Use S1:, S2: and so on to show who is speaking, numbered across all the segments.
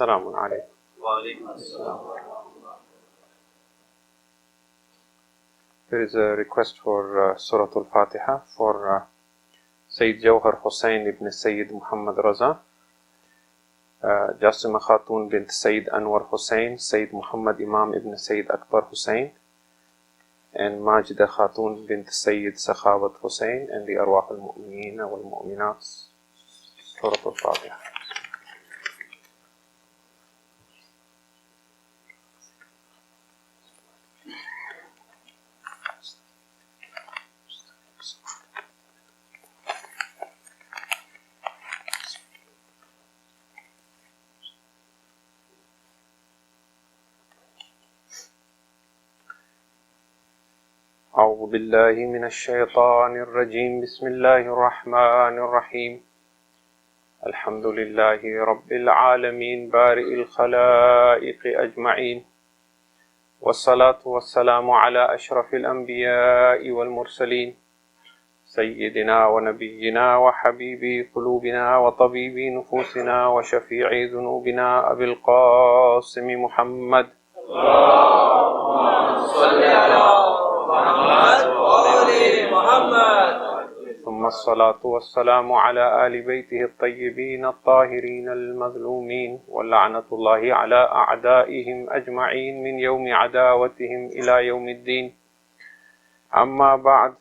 S1: Assalamu alaikum. There is a request for Surah Al-Fatiha for Sayyid Jawhar Hussain ibn Sayyid Muhammad Raza, Jasima Khatun bint Sayyid Anwar Hussain, Sayyid Muhammad Imam ibn Sayyid Akbar Hussain, and Majida Khatun bint Sayyid Sakhawat Hussain, and the Arwah al-Mu'mineen wal-Mu'minat. Surah Al-Fatiha. أعوذ بالله من الشيطان الرجيم. بسم الله الرحمن الرحيم. الحمد لله رب العالمين بارئ الخلائق أجمعين، والصلاة والسلام على أشرف الأنبياء والمرسلين، سيدنا ونبينا وحبيب قلوبنا وطبيب نفوسنا وشفيع ذنوبنا أبي القاسم محمد. اللهم صل على ثم الصلاة والسلام على آل بيته الطيبين الطاهرين المظلومين، واللعنة الله على أعدائهم أجمعين من يوم عداوتهم إلى يوم الدين. أما بعد،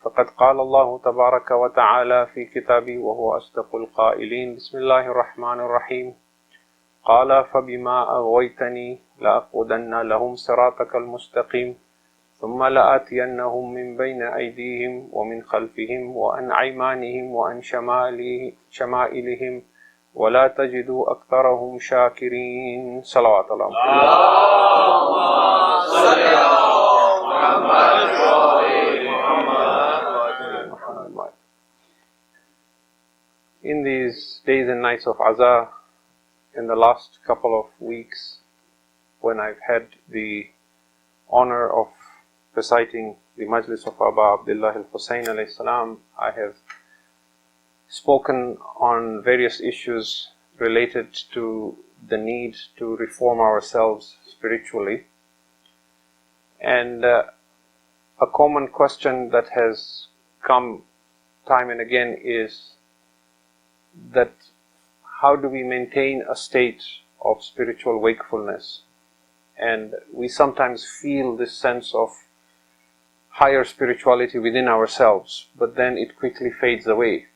S1: فقد قال الله تبارك وتعالى في كتابه وهو أصدق القائلين: بسم الله الرحمن الرحيم. قال: فبما أغويتني لأقعدن لهم صراطك المستقيم ثم لآتينهم من بين أيديهم ومن خلفهم وعن أيمانهم وعن شمائلهم ولا تجد أكثرهم شاكرين. صلوات الله. اللهم صل على محمد. In these days and nights of Azar, in the last couple of weeks, when I've had the honor of reciting the Majlis of Aba Abdullah al-Hussain alayhi salam, I have spoken on various issues related to the need to reform ourselves spiritually. And a common question that has come time and again is that how do we maintain a state of spiritual wakefulness? And we sometimes feel this sense of higher spirituality within ourselves, but then it quickly fades away.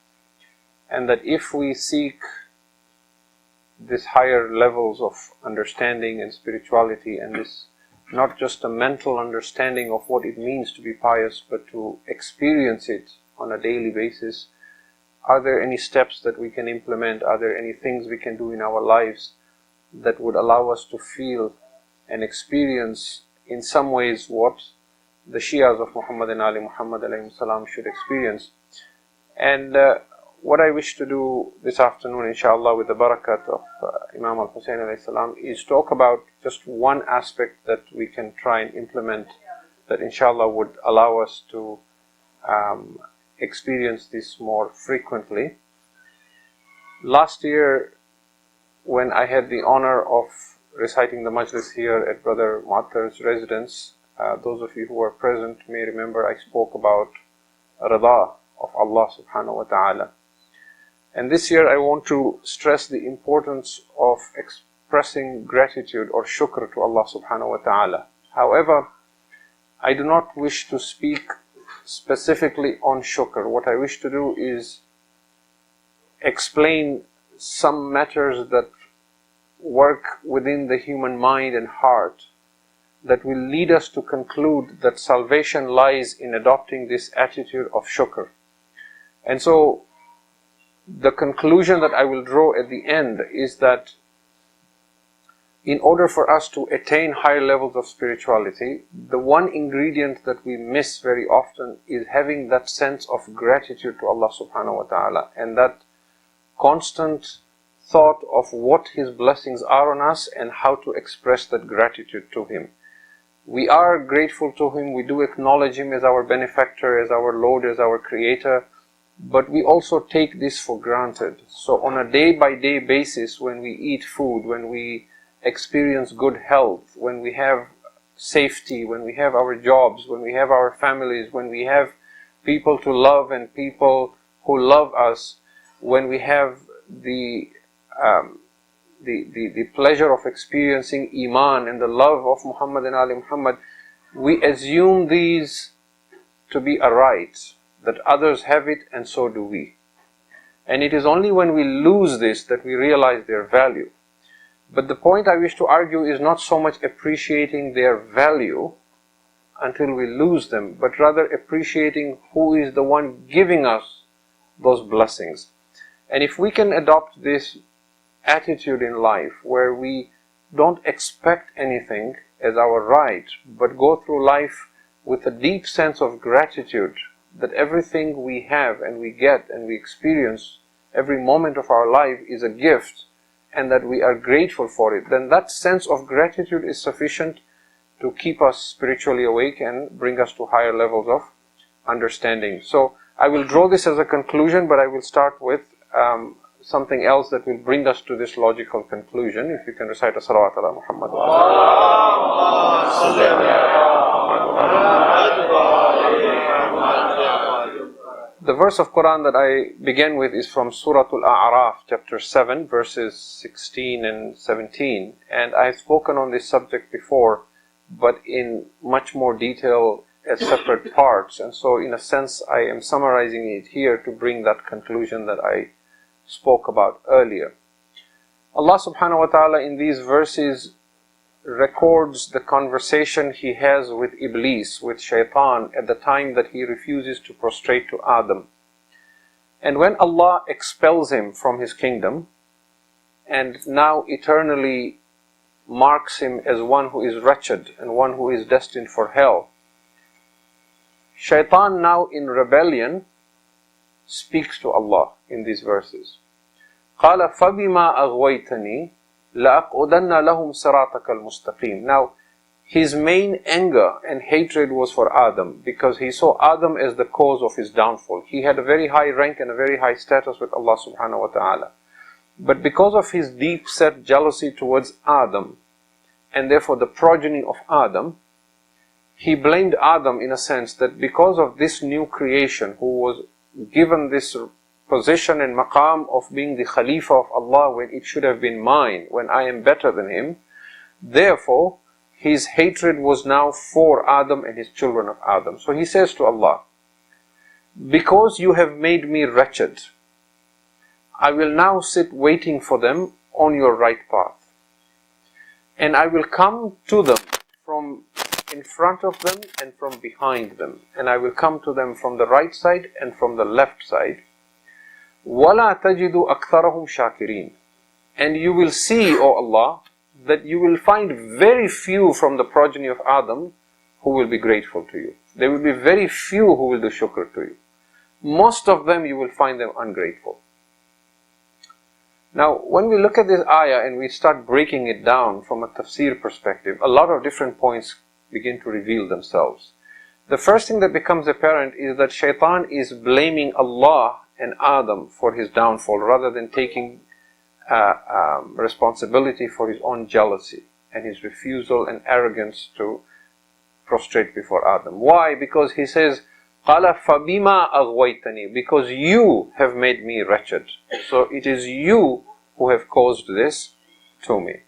S1: And that if we seek this higher levels of understanding and spirituality, and this not just a mental understanding of what it means to be pious, but to experience it on a daily basis, are there any steps that we can implement? Are there any things we can do in our lives that would allow us to feel and experience in some ways what the Shias of Muhammad and Ali Muhammad alayhi salam should experience? And what I wish to do this afternoon, inshallah, with the barakat of Imam al-Hussain alayhi salam, is talk about just one aspect that we can try and implement that inshallah would allow us to experience this more frequently. Last year, when I had the honor of reciting the majlis here at Brother Muattar's residence, those of you who were present may remember I spoke about Rida of Allah subhanahu wa ta'ala. And this year I want to stress the importance of expressing gratitude or shukr to Allah subhanahu wa ta'ala. However, I do not wish to speak specifically on shukr. What I wish to do is explain some matters that work within the human mind and heart that will lead us to conclude that salvation lies in adopting this attitude of shukr. And so the conclusion that I will draw at the end is that in order for us to attain higher levels of spirituality, the one ingredient that we miss very often is having that sense of gratitude to Allah subhanahu wa ta'ala, and that constant thought of what His blessings are on us and how to express that gratitude to Him. We are grateful to Him, we do acknowledge Him as our benefactor, as our Lord, as our Creator, but we also take this for granted. So on a day-by-day basis, when we eat food, when we experience good health, when we have safety, when we have our jobs, when we have our families, when we have people to love and people who love us, when we have the pleasure of experiencing Iman and the love of Muhammad and Ali Muhammad, we assume these to be a right, that others have it and so do we. And it is only when we lose this that we realize their value. But the point I wish to argue is not so much appreciating their value until we lose them, but rather appreciating who is the one giving us those blessings. And if we can adopt this attitude in life, where we don't expect anything as our right, but go through life with a deep sense of gratitude that everything we have and we get and we experience, every moment of our life is a gift, and that we are grateful for it, then that sense of gratitude is sufficient to keep us spiritually awake and bring us to higher levels of understanding. So I will draw this as a conclusion, but I will start with something else that will bring us to this logical conclusion. If you can recite a salawat ala Muhammad. The verse of Quran that I began with is from Surah Al-A'raf, chapter 7, verses 16 and 17. And I have spoken on this subject before, but in much more detail as separate parts. And so in a sense I am summarizing it here to bring that conclusion that I spoke about earlier. Allah subhanahu wa ta'ala in these verses records the conversation he has with Iblis, with Shaitan, at the time that he refuses to prostrate to Adam. And when Allah expels him from his kingdom and now eternally marks him as one who is wretched and one who is destined for hell, Shaitan, now in rebellion, speaks to Allah in these verses. قَالَ فَبِمَا أَغْوَيْتَنِي لَأَقْعُدَنَّ لَهُمْ صِرَاطَكَ الْمُسْتَقِيمِ. Now, his main anger and hatred was for Adam, because he saw Adam as the cause of his downfall. He had a very high rank and a very high status with Allah subhanahu wa ta'ala. But because of his deep-set jealousy towards Adam, and therefore the progeny of Adam, he blamed Adam in a sense that because of this new creation who was given this position and maqam of being the Khalifa of Allah when it should have been mine, when I am better than him, therefore his hatred was now for Adam and his children of Adam. So he says to Allah, because you have made me wretched, I will now sit waiting for them on your right path. And I will come to them from in front of them and from behind them. And I will come to them from the right side and from the left side. وَلَا تَجِدُ أَكْثَرَهُمْ شَاكِرِينَ. And you will see, O Allah, that you will find very few from the progeny of Adam who will be grateful to you. There will be very few who will do shukr to you. Most of them you will find them ungrateful. Now, when we look at this ayah and we start breaking it down from a tafsir perspective, a lot of different points begin to reveal themselves. The first thing that becomes apparent is that Shaitan is blaming Allah and Adam for his downfall, rather than taking responsibility for his own jealousy and his refusal and arrogance to prostrate before Adam. Why? Because he says, قَالَ فَبِمَا أَغْوَيْتَنِي, because you have made me wretched. So it is you who have caused this to me.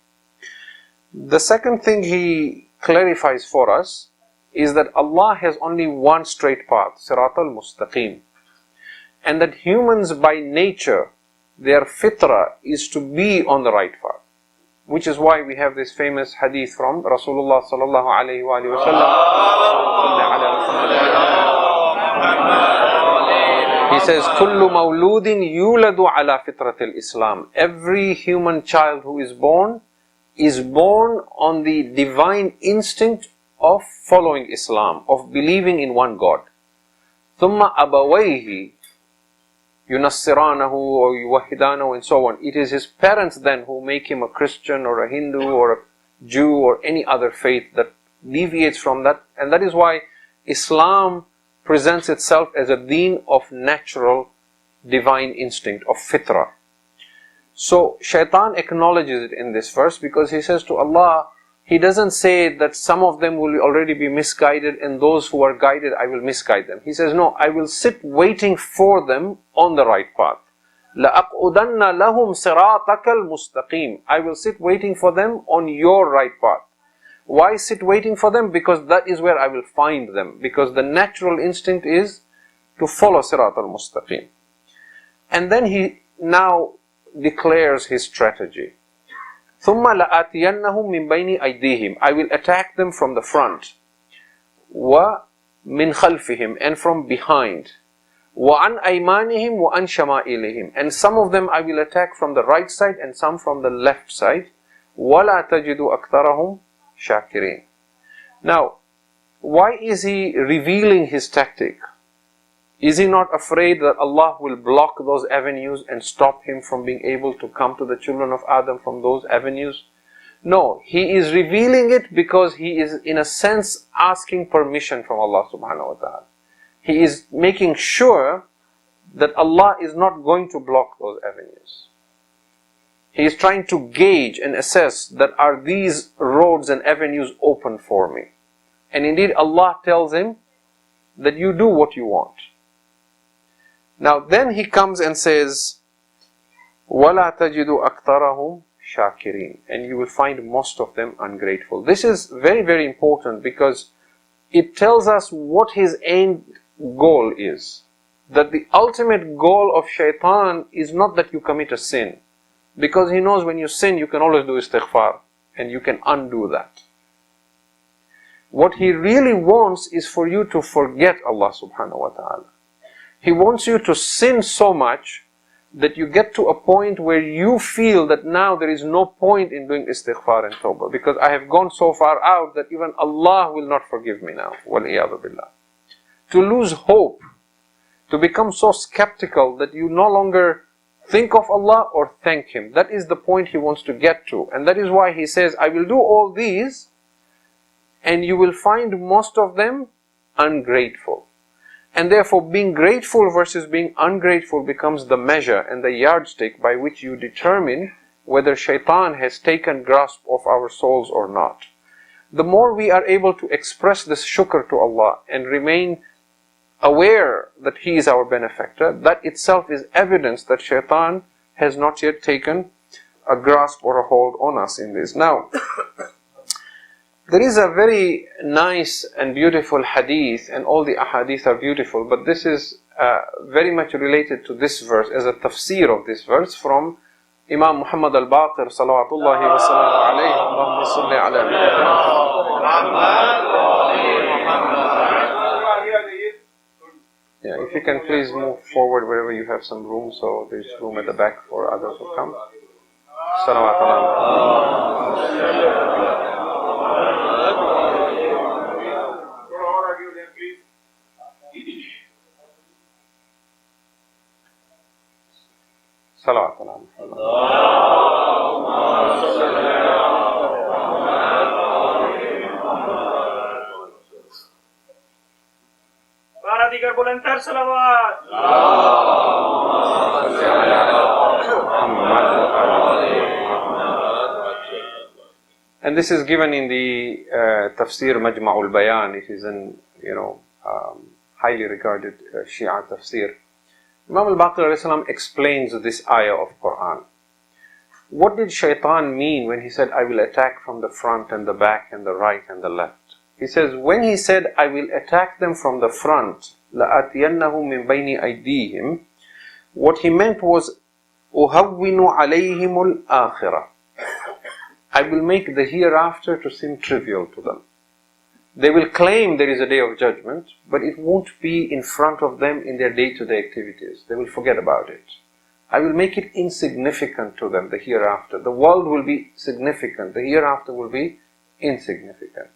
S1: The second thing he clarifies for us is that Allah has only one straight path, Sirat al-Mustaqim. And that humans by nature, their fitrah is to be on the right path. Which is why we have this famous hadith from Rasulullah sallallahu alayhi wa sallam. He says, كُلُّ مَوْلُودٍ يُولَدُ عَلَى فِطْرَةِ الْإِسْلَامِ. Every human child who is born on the divine instinct of following Islam, of believing in one God. ثُمَّ أَبَوَيْهِ يُنَصِّرَانَهُ or يُوَحِّدَانَهُ and so on. It is his parents then who make him a Christian or a Hindu or a Jew or any other faith that deviates from that. And that is why Islam presents itself as a deen of natural divine instinct of fitrah. So shaitan acknowledges it in this verse because he says to Allah, he doesn't say that some of them will already be misguided and those who are guided, I will misguide them. He says, no, I will sit waiting for them on the right path. لَأَقْعُدَنَّ لَهُمْ صِرَاطَكَ الْمُسْتَقِيمِ. I will sit waiting for them on your right path. Why sit waiting for them? Because that is where I will find them. Because the natural instinct is to follow Sirat al-Mustaqim. And then he now declares his strategy. ثُمَّ لَآتِيَنَّهُمْ مِنْ بَيْنِ أَيْدِيهِمْ. I will attack them from the front. وَمِنْ خَلْفِهِمْ. And from behind. وَعَنْ أَيْمَانِهِمْ وَعَنْ شَمَائِلِهِمْ. And some of them I will attack from the right side and some from the left side. وَلَا تَجِدُ أَكْثَرَهُمْ شَاكِرِينَ. Now, why is he revealing his tactic? Is he not afraid that Allah will block those avenues and stop him from being able to come to the children of Adam from those avenues? No, he is revealing it because he is in a sense asking permission from Allah subhanahu wa ta'ala. He is making sure that Allah is not going to block those avenues. He is trying to gauge and assess that are these roads and avenues open for me. And indeed Allah tells him that you do what you want. Now then he comes and says, وَلَا تَجِدُ أَكْثَرَهُمْ شَاكِرِينَ. And you will find most of them ungrateful. This is very, very important because it tells us what his end goal is. That the ultimate goal of shaitan is not that you commit a sin. Because he knows when you sin, you can always do istighfar. And you can undo that. What he really wants is for you to forget Allah subhanahu wa ta'ala. He wants you to sin so much that you get to a point where you feel that now there is no point in doing istighfar and tawbah. Because I have gone so far out that even Allah will not forgive me now. Wal-iyadhu billah. To lose hope. To become so skeptical that you no longer think of Allah or thank Him. That is the point he wants to get to. And that is why he says, I will do all these and you will find most of them ungrateful. And therefore being grateful versus being ungrateful becomes the measure and the yardstick by which you determine whether shaitan has taken grasp of our souls or not. The more we are able to express this shukr to Allah and remain aware that He is our benefactor, that itself is evidence that shaitan has not yet taken a grasp or a hold on us in this. Now, there is a very nice and beautiful hadith, and all the ahadith are beautiful, but this is very much related to this verse, as a tafsir of this verse from Imam Muhammad al-Baqir, salawatullahi wa salamu alayhi, Allahumma salli ala Yeah, if you can please move forward wherever you have some room, so there's room at the back for others to come. Salawat ala Muhammad.
S2: Para digar bolentar salawat.
S1: And this is given in the Tafsir Majma'ul Bayan. It is an, highly regarded Shia tafsir. Imam al-Baqir explains this ayah of Quran. What did shaitan mean when he said, I will attack from the front and the back and the right and the left? He says, when he said, I will attack them from the front, لَآتِيَنَّهُمْ مِنْ بَيْنِ أَيْدِيهِمْ, what he meant was, أُهَوِّنُ عَلَيْهِمُ الْآخِرَةِ. I will make the hereafter to seem trivial to them. They will claim there is a day of judgment, but it won't be in front of them in their day-to-day activities. They will forget about it. I will make it insignificant to them, the hereafter. The world will be significant. The hereafter will be insignificant.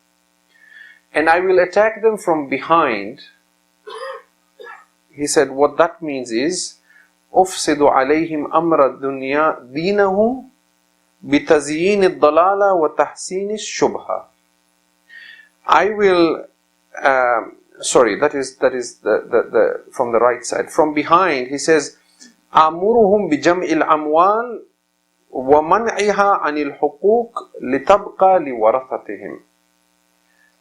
S1: And I will attack them from behind. He said, what that means is, أُفْسِدُ عَلَيْهِمْ أَمْرَ الدُّنْيَا دِينَهُمْ بِتَزْيِينِ الضَّلَالَ وَتَحْسِينِ الشُّبْهَةِ. I will, that is the from the right side. From behind, he says, آمرهم بجمع الأموال ومنعها عن الحقوق لتبقى لورثتهم.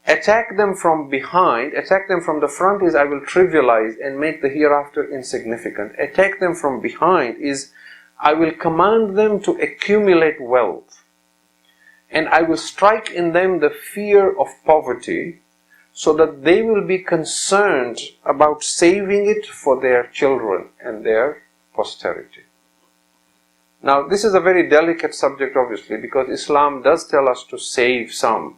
S1: Attack them from behind. Attack them from the front is I will trivialize and make the hereafter insignificant. Attack them from behind is I will command them to accumulate wealth. And I will strike in them the fear of poverty so that they will be concerned about saving it for their children and their posterity. Now, this is a very delicate subject, obviously, because Islam does tell us to save some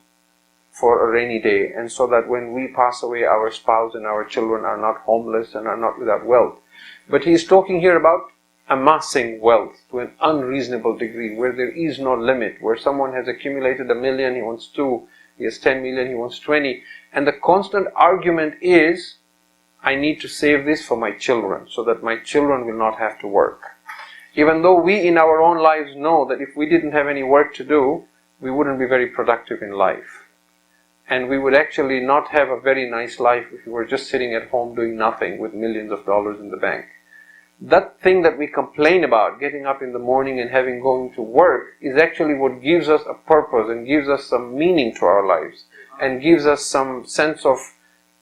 S1: for a rainy day, and so that when we pass away, our spouse and our children are not homeless and are not without wealth. But he is talking here about amassing wealth to an unreasonable degree, where there is no limit, where someone has accumulated 1 million, he wants 2, he has 10 million, he wants 20, and the constant argument is, I need to save this for my children, so that my children will not have to work. Even though we in our own lives know that if we didn't have any work to do, we wouldn't be very productive in life. And we would actually not have a very nice life if we were just sitting at home doing nothing with millions of dollars in the bank. That thing that we complain about, getting up in the morning and having going to work, is actually what gives us a purpose and gives us some meaning to our lives and gives us some sense of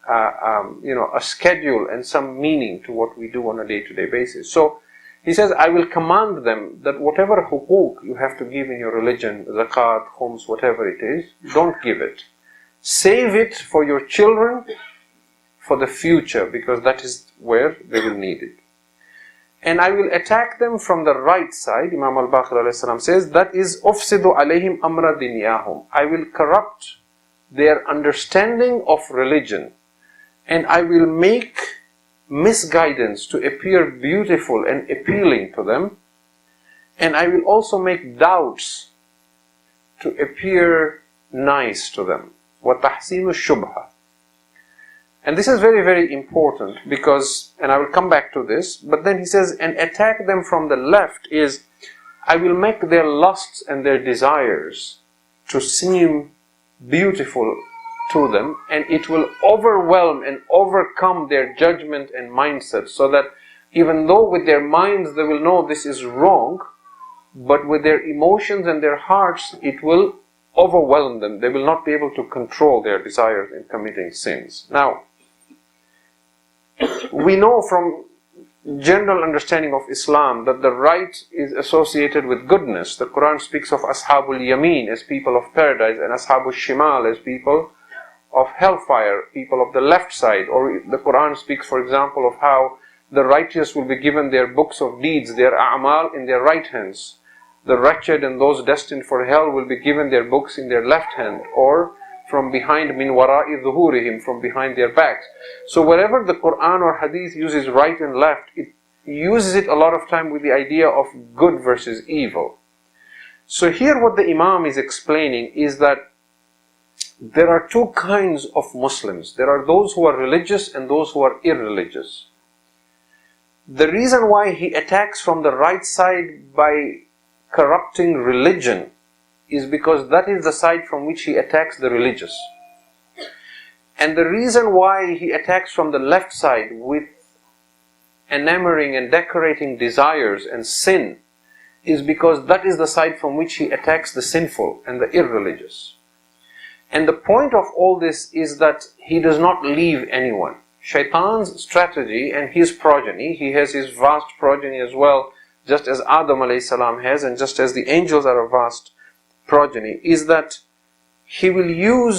S1: a schedule and some meaning to what we do on a day-to-day basis. So he says, I will command them that whatever hukuk you have to give in your religion, zakat, khums, whatever it is, don't give it. Save it for your children for the future, because that is where they will need it. And I will attack them from the right side. Imam al-Baqir alayhi salam says, that is ufsidu alayhim amra diniyahum. I will corrupt their understanding of religion, and I will make misguidance to appear beautiful and appealing to them, and I will also make doubts to appear nice to them. وَتَحْسِينُ الشُّبْهَةِ. And this is very, very important because, and I will come back to this, but then he says, and attack them from the left is, I will make their lusts and their desires to seem beautiful to them, and it will overwhelm and overcome their judgment and mindset, so that even though with their minds they will know this is wrong, but with their emotions and their hearts it will overwhelm them. They will not be able to control their desires in committing sins. Now, we know from general understanding of Islam that the right is associated with goodness. The Quran speaks of Ashabul Yameen as people of paradise, and Ashabul Shimal as people of hellfire, people of the left side. Or the Quran speaks, for example, of how the righteous will be given their books of deeds, their a'mal, in their right hands. The wretched and those destined for hell will be given their books in their left hand, or from behind, min wara'i dhuhurihim, from behind their backs. So wherever the Quran or Hadith uses right and left, it uses it a lot of time with the idea of good versus evil. So here what the Imam is explaining is that there are two kinds of Muslims. There are those who are religious and those who are irreligious. The reason why he attacks from the right side by corrupting religion is because that is the side from which he attacks the religious. And the reason why he attacks from the left side with enamoring and decorating desires and sin is because that is the side from which he attacks the sinful and the irreligious. And the point of all this is that he does not leave anyone. Shaitan's strategy and his progeny, he has his vast progeny as well, just as Adam alayhi salam has, and just as the angels are a vast progeny, is that he will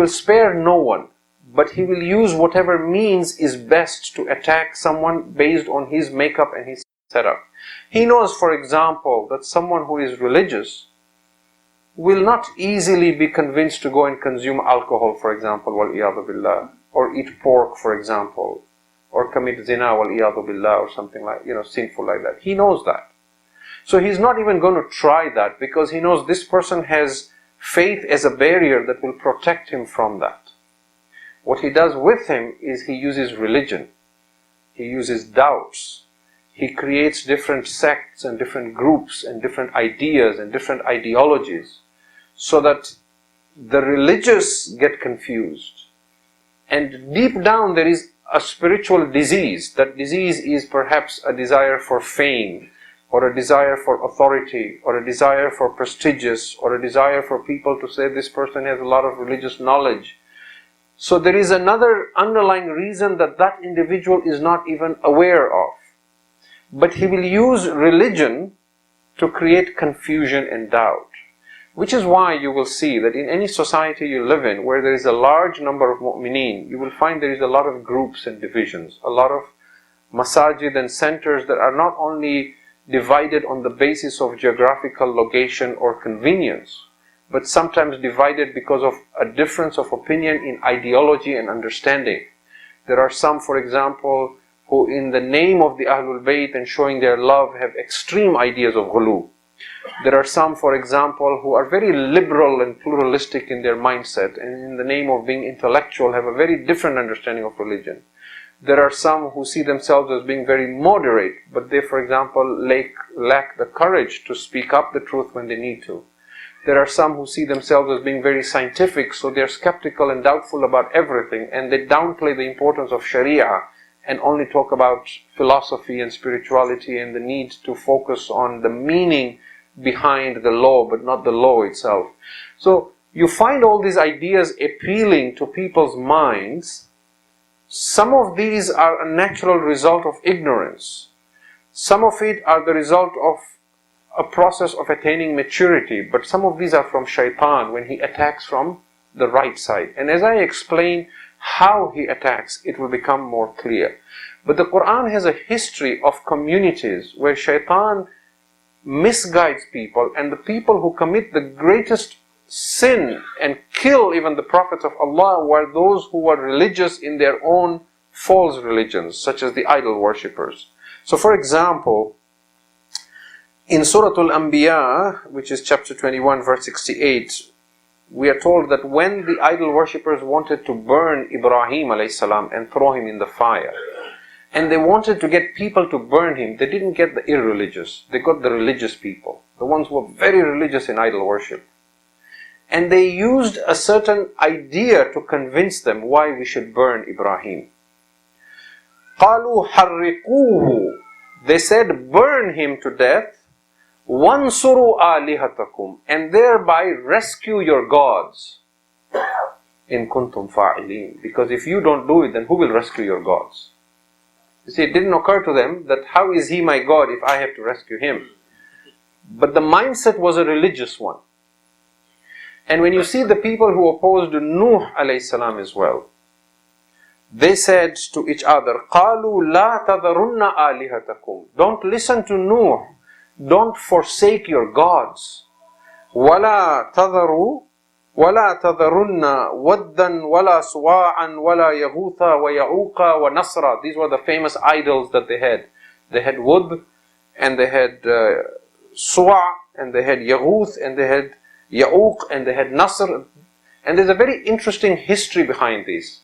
S1: spare no one, but he will use whatever means is best to attack someone based on his makeup and his setup. He knows, for example, that someone who is religious will not easily be convinced to go and consume alcohol, for example, wal-iyadu billah, or eat pork, for example, or commit zina, wal-iyadu billah, or something like, sinful like that. He knows that. So he's not even going to try that, because he knows this person has faith as a barrier that will protect him from that. What he does with him is he uses religion. He uses doubts. He creates different sects and different groups and different ideas and different ideologies, so that the religious get confused. And deep down there is a spiritual disease. That disease is perhaps a desire for fame, or a desire for authority, or a desire for prestigious, or a desire for people to say this person has a lot of religious knowledge. So there is another underlying reason that that individual is not even aware of. But he will use religion to create confusion and doubt. Which is why you will see that in any society you live in, where there is a large number of mu'mineen, you will find there is a lot of groups and divisions, a lot of masajid and centers that are not only divided on the basis of geographical location or convenience, but sometimes divided because of a difference of opinion in ideology and understanding. There are some, for example, who in the name of the Ahlul Bayt and showing their love have extreme ideas of ghulu. There are some, for example, who are very liberal and pluralistic in their mindset, and in the name of being intellectual have a very different understanding of religion. There are some who see themselves as being very moderate, but they, for example, lack the courage to speak up the truth when they need to. There are some who see themselves as being very scientific, so they're skeptical and doubtful about everything, and they downplay the importance of Sharia and only talk about philosophy and spirituality and the need to focus on the meaning behind the law, but not the law itself. So you find all these ideas appealing to people's minds. Some of these are a natural result of ignorance. Some of it are the result of a process of attaining maturity, but some of these are from shaitan when he attacks from the right side. And as I explain how he attacks, it will become more clear. But the Quran has a history of communities where shaitan misguides people, and the people who commit the greatest sin and kill even the prophets of Allah were those who were religious in their own false religions, such as the idol worshippers. So for example, in Surah Al-Anbiya, which is chapter 21, verse 68, we are told that when the idol worshippers wanted to burn Ibrahim alayhi salam and throw him in the fire, and they wanted to get people to burn him, they didn't get the irreligious, they got the religious people, the ones who were very religious in idol worship. And they used a certain idea to convince them why we should burn Ibrahim. قَالُوا حَرِّقُوهُ, they said, burn him to death, وَانْصُرُوا آلِهَتَكُمْ, and thereby rescue your gods. إِن كُنْتُمْ فَاعِلِينَ, because if you don't do it, then who will rescue your gods? You see, it didn't occur to them that how is he my God if I have to rescue him? But the mindset was a religious one. And when you see the people who opposed Nuh alayhi salam as well, they said to each other, قَالُوا لَا تَذَرُنَّ آلِهَتَكُمْ, don't listen to Nuh, don't forsake your gods. وَلَا تَذَرُوا وَلَا تَذَرُنَّ وَدًّا وَلَا سُوَاعًا وَلَا يَغُوثَ وَيَعُوقَ وَنَصْرًا. These were the famous idols that they had. They had Wud, and they had Suwa', and they had Yaghuth, and they had Ya'uq, and they had Nasr. And there's a very interesting history behind these.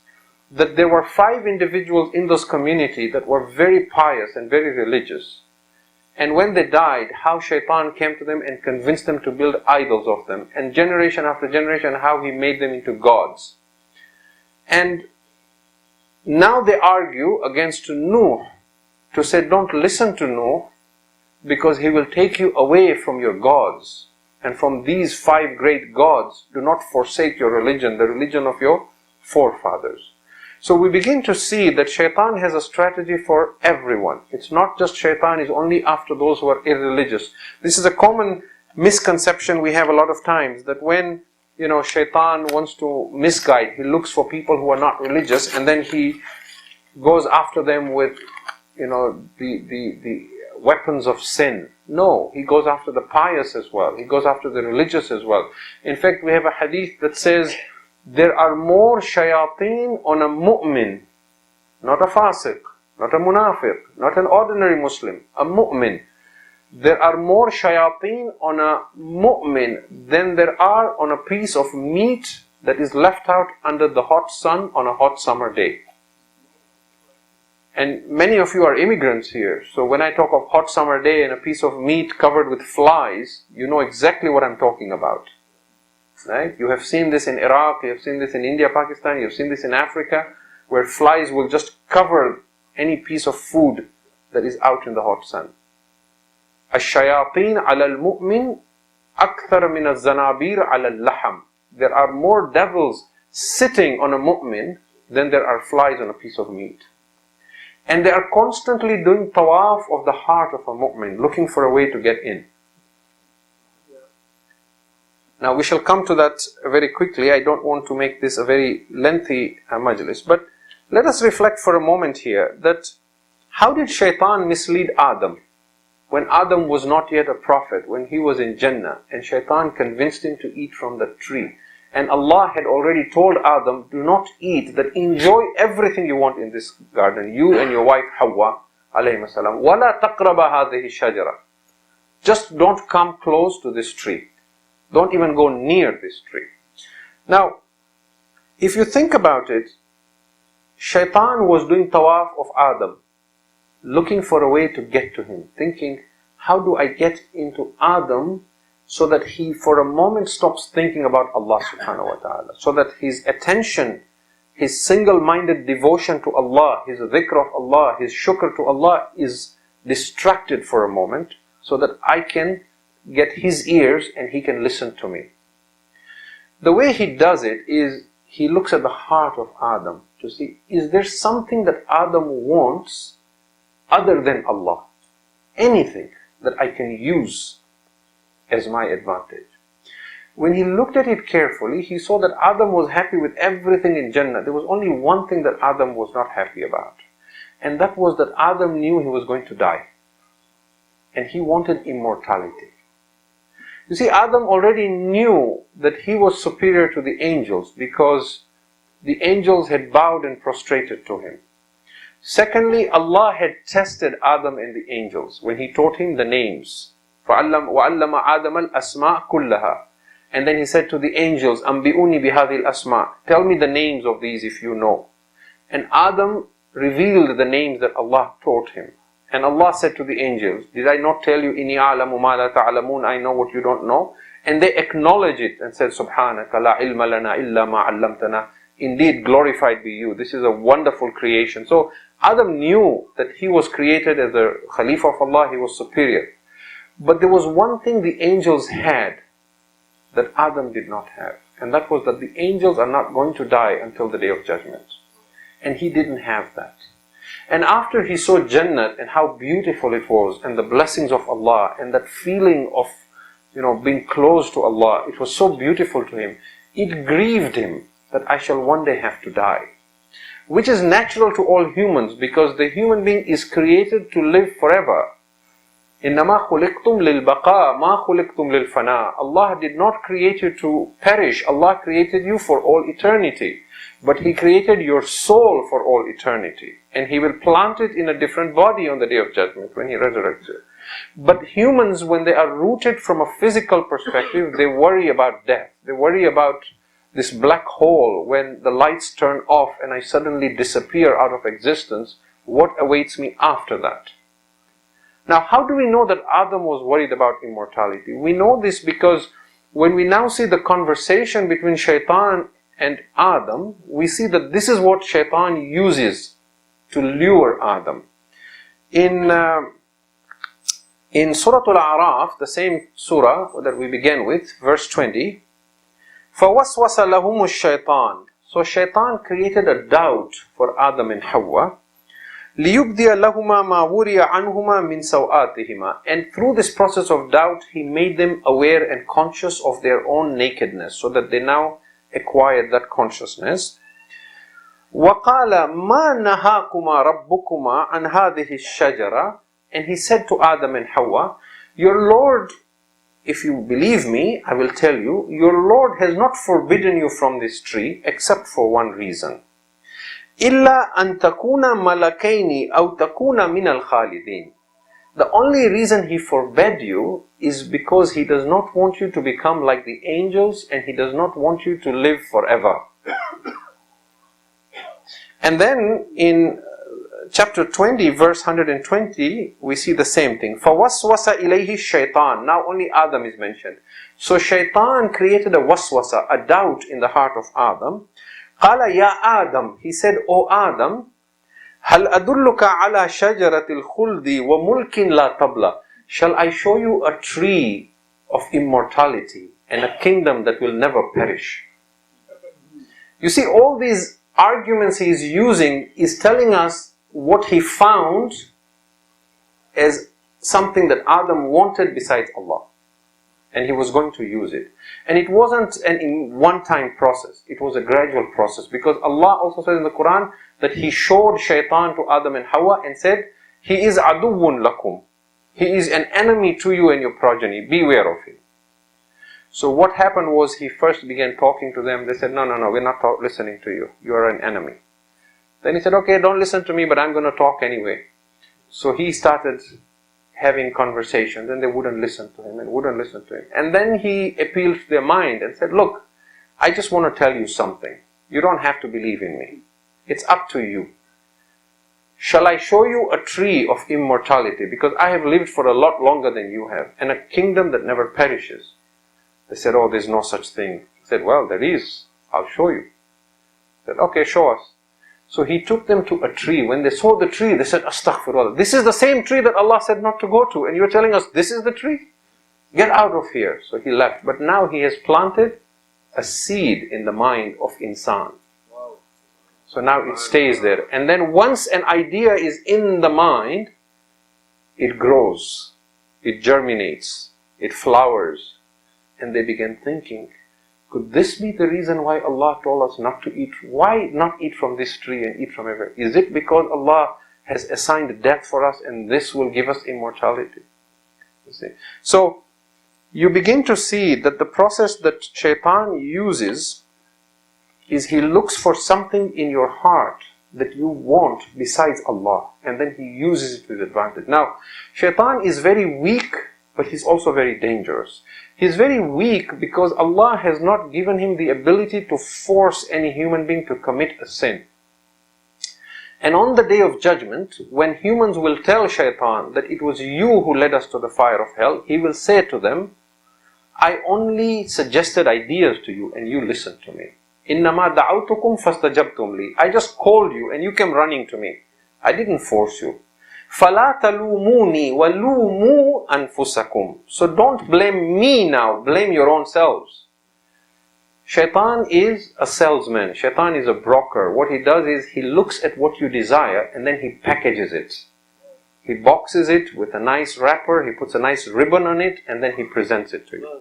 S1: That there were 5 individuals in this community that were very pious and very religious. And when they died, how shaitan came to them and convinced them to build idols of them. And generation after generation, how he made them into gods. And now they argue against Nuh to say, don't listen to Nuh because he will take you away from your gods. And from these 5 great gods, do not forsake your religion, the religion of your forefathers. So we begin to see that shaitan has a strategy for everyone. It's not just shaitan is only after those who are irreligious. This is a common misconception we have a lot of times, that when, shaitan wants to misguide, he looks for people who are not religious, and then he goes after them with, the weapons of sin. No, he goes after the pious as well. He goes after the religious as well. In fact, we have a hadith that says, there are more shayateen on a mu'min, not a fasiq, not a munafiq, not an ordinary Muslim, a mu'min. There are more shayateen on a mu'min than there are on a piece of meat that is left out under the hot sun on a hot summer day. And many of you are immigrants here, so when I talk of hot summer day and a piece of meat covered with flies, you know exactly what I'm talking about. Right? You have seen this in Iraq, you have seen this in India, Pakistan, you have seen this in Africa. where flies will just cover any piece of food that is out in the hot sun. الشياطين على المؤمن أكثر من الزنابير على اللحم. There are more devils sitting on a mu'min than there are flies on a piece of meat. And they are constantly doing tawaf of the heart of a mu'min, looking for a way to get in. Now we shall come to that very quickly. I don't want to make this a very lengthy majlis, but let us reflect for a moment here that how did shaitan mislead Adam? When Adam was not yet a prophet, when he was in Jannah, and shaitan convinced him to eat from the tree. And Allah had already told Adam, do not eat, that enjoy everything you want in this garden, you and your wife Hawa, alayhi salam. وَلَا تَقْرَبَ هَذِهِ الشَّجَرَةِ. Just don't come close to this tree. Don't even go near this tree. Now, if you think about it, shaitan was doing tawaf of Adam, looking for a way to get to him, thinking, how do I get into Adam so that he for a moment stops thinking about Allah subhanahu wa ta'ala, so that his attention, his single-minded devotion to Allah, his dhikr of Allah, his shukr to Allah is distracted for a moment, so that I can get his ears and he can listen to me. The way he does it is, he looks at the heart of Adam to see, is there something that Adam wants other than Allah? Anything that I can use as my advantage. When he looked at it carefully, he saw that Adam was happy with everything in Jannah. There was only one thing that Adam was not happy about. And that was that Adam knew he was going to die. And he wanted immortality. You see, Adam already knew that he was superior to the angels because the angels had bowed and prostrated to him. Secondly, Allah had tested Adam and the angels when He taught him the names. وَعَلَّمَ آدَمَ الْأَسْمَاءَ كُلَّهَا. And then He said to the angels, أَنْبِئُونِي بِهَذِهِ الْأَسْمَاءِ. Tell me the names of these if you know. And Adam revealed the names that Allah taught him. And Allah said to the angels, did I not tell you, إِنِي أَعْلَمُ مَا لَا تَعْلَمُونَ, I know what you don't know? And they acknowledge it and said, سُبْحَانَكَ لَا عِلْمَ لَنَا إِلَّا مَا عَلَّمْتَنَا. Indeed, glorified be you. This is a wonderful creation. So Adam knew that he was created as a Khalifa of Allah, he was superior. But there was one thing the angels had that Adam did not have. And that was that the angels are not going to die until the Day of Judgment. And he didn't have that. And after he saw Jannat and how beautiful it was, and the blessings of Allah, and that feeling of, being close to Allah, it was so beautiful to him. It grieved him that I shall one day have to die. Which is natural to all humans, because the human being is created to live forever. إِنَّمَا خُلِقْتُمْ لِلْبَقَاءِ مَا خُلِقْتُمْ لِلْفَنَاءِ. Allah did not create you to perish. Allah created you for all eternity. But He created your soul for all eternity. And He will plant it in a different body on the Day of Judgment when He resurrects it. But humans, when they are rooted from a physical perspective, they worry about death. They worry about this black hole when the lights turn off and I suddenly disappear out of existence. What awaits me after that? Now, how do we know that Adam was worried about immortality? We know this because when we now see the conversation between Shaitan and Adam, we see that this is what Shaitan uses to lure Adam. In Surah Al-A'raf, the same surah that we began with, verse 20, فَوَسْوَسَ لَهُمُ الشَّيْطَانِ. So Shaitan created a doubt for Adam and Hawa. لِيُبْدِيَ لَهُمَا مَا وُرِيَ عَنْهُمَا مِنْ سَوْآتِهِمَا. And through this process of doubt, He made them aware and conscious of their own nakedness, so that they now acquired that consciousness. وَقَالَ مَا نَهَاكُمَا رَبُّكُمَا عَنْ هَذِهِ الشَّجَرَةِ. And He said to Adam and Hawa, your Lord, if you believe me, I will tell you, your Lord has not forbidden you from this tree except for one reason. إِلَّا أَن تَكُونَ مَلَكَيْنِ أَوْ تَكُونَ مِنَ الْخَالِدِينَ. The only reason He forbade you is because He does not want you to become like the angels, and He does not want you to live forever. And then in chapter 20, verse 120, we see the same thing. فَوَسْوَسَ إِلَيْهِ الشَّيْطَانِ. Now only Adam is mentioned. So Shaitan created a waswasa, a doubt in the heart of Adam. قال يا آدم, he said, O Adam, هل أدلك على شجرة الخلد وملك لا تبلى? Shall I show you a tree of immortality and a kingdom that will never perish? You see, all these arguments he is using is telling us what he found as something that Adam wanted besides Allah. And he was going to use it. And it wasn't an one-time process. It was a gradual process. Because Allah also says in the Quran that He showed shaitan to Adam and Hawa and said, he is aduwwun lakum. He is an enemy to you and your progeny. Beware of him. So what happened was he first began talking to them. They said, no, we're not listening to you. You are an enemy. Then he said, okay, don't listen to me, but I'm going to talk anyway. So he started having conversations, and they wouldn't listen to him and wouldn't listen to him. And then he appealed to their mind and said, look, I just want to tell you something. You don't have to believe in me. It's up to you. Shall I show you a tree of immortality? Because I have lived for a lot longer than you have, and a kingdom that never perishes. They said, oh, there's no such thing. He said, well, there is. I'll show you. He said, okay, show us. So he took them to a tree. When they saw the tree, they said, Astaghfirullah. This is the same tree that Allah said not to go to. And you're telling us this is the tree? Get out of here. So he left. But now he has planted a seed in the mind of insan. So now it stays there. And then once an idea is in the mind, it grows. It germinates. It flowers. And they begin thinking, could this be the reason why Allah told us not to eat? Why not eat from this tree and eat from everywhere? Is it because Allah has assigned death for us and this will give us immortality? You see? So you begin to see that the process that shaitan uses is he looks for something in your heart that you want besides Allah, and then he uses it to his advantage. Now, shaitan is very weak, but he's also very dangerous. He's very weak because Allah has not given him the ability to force any human being to commit a sin. And on the day of judgment, when humans will tell shaitan that it was you who led us to the fire of hell, he will say to them, I only suggested ideas to you and you listened to me. إِنَّمَا دَعَوْتُكُمْ فَاسْتَجَبْتُمْ لِي. I just called you and you came running to me. I didn't force you. فَلَا تَلُومُونِي وَلُومُوا أَنفُسَكُمْ. So don't blame me now, blame your own selves. Shaitan is a salesman. Shaitan is a broker. What he does is he looks at what you desire and then he packages it. He boxes it with a nice wrapper, he puts a nice ribbon on it, and then he presents it to you.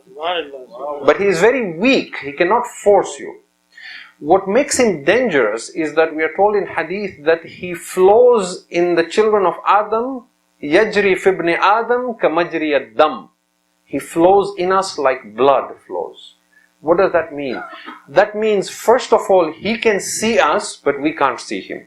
S1: But he is very weak. He cannot force you. What makes him dangerous is that we are told in hadith that he flows in the children of Adam, يَجْرِي فِي ابْنِ آدَمْ كَمَجْرِيَ الدَّمْ. He flows in us like blood flows. What does that mean? That means, first of all, he can see us, but we can't see him.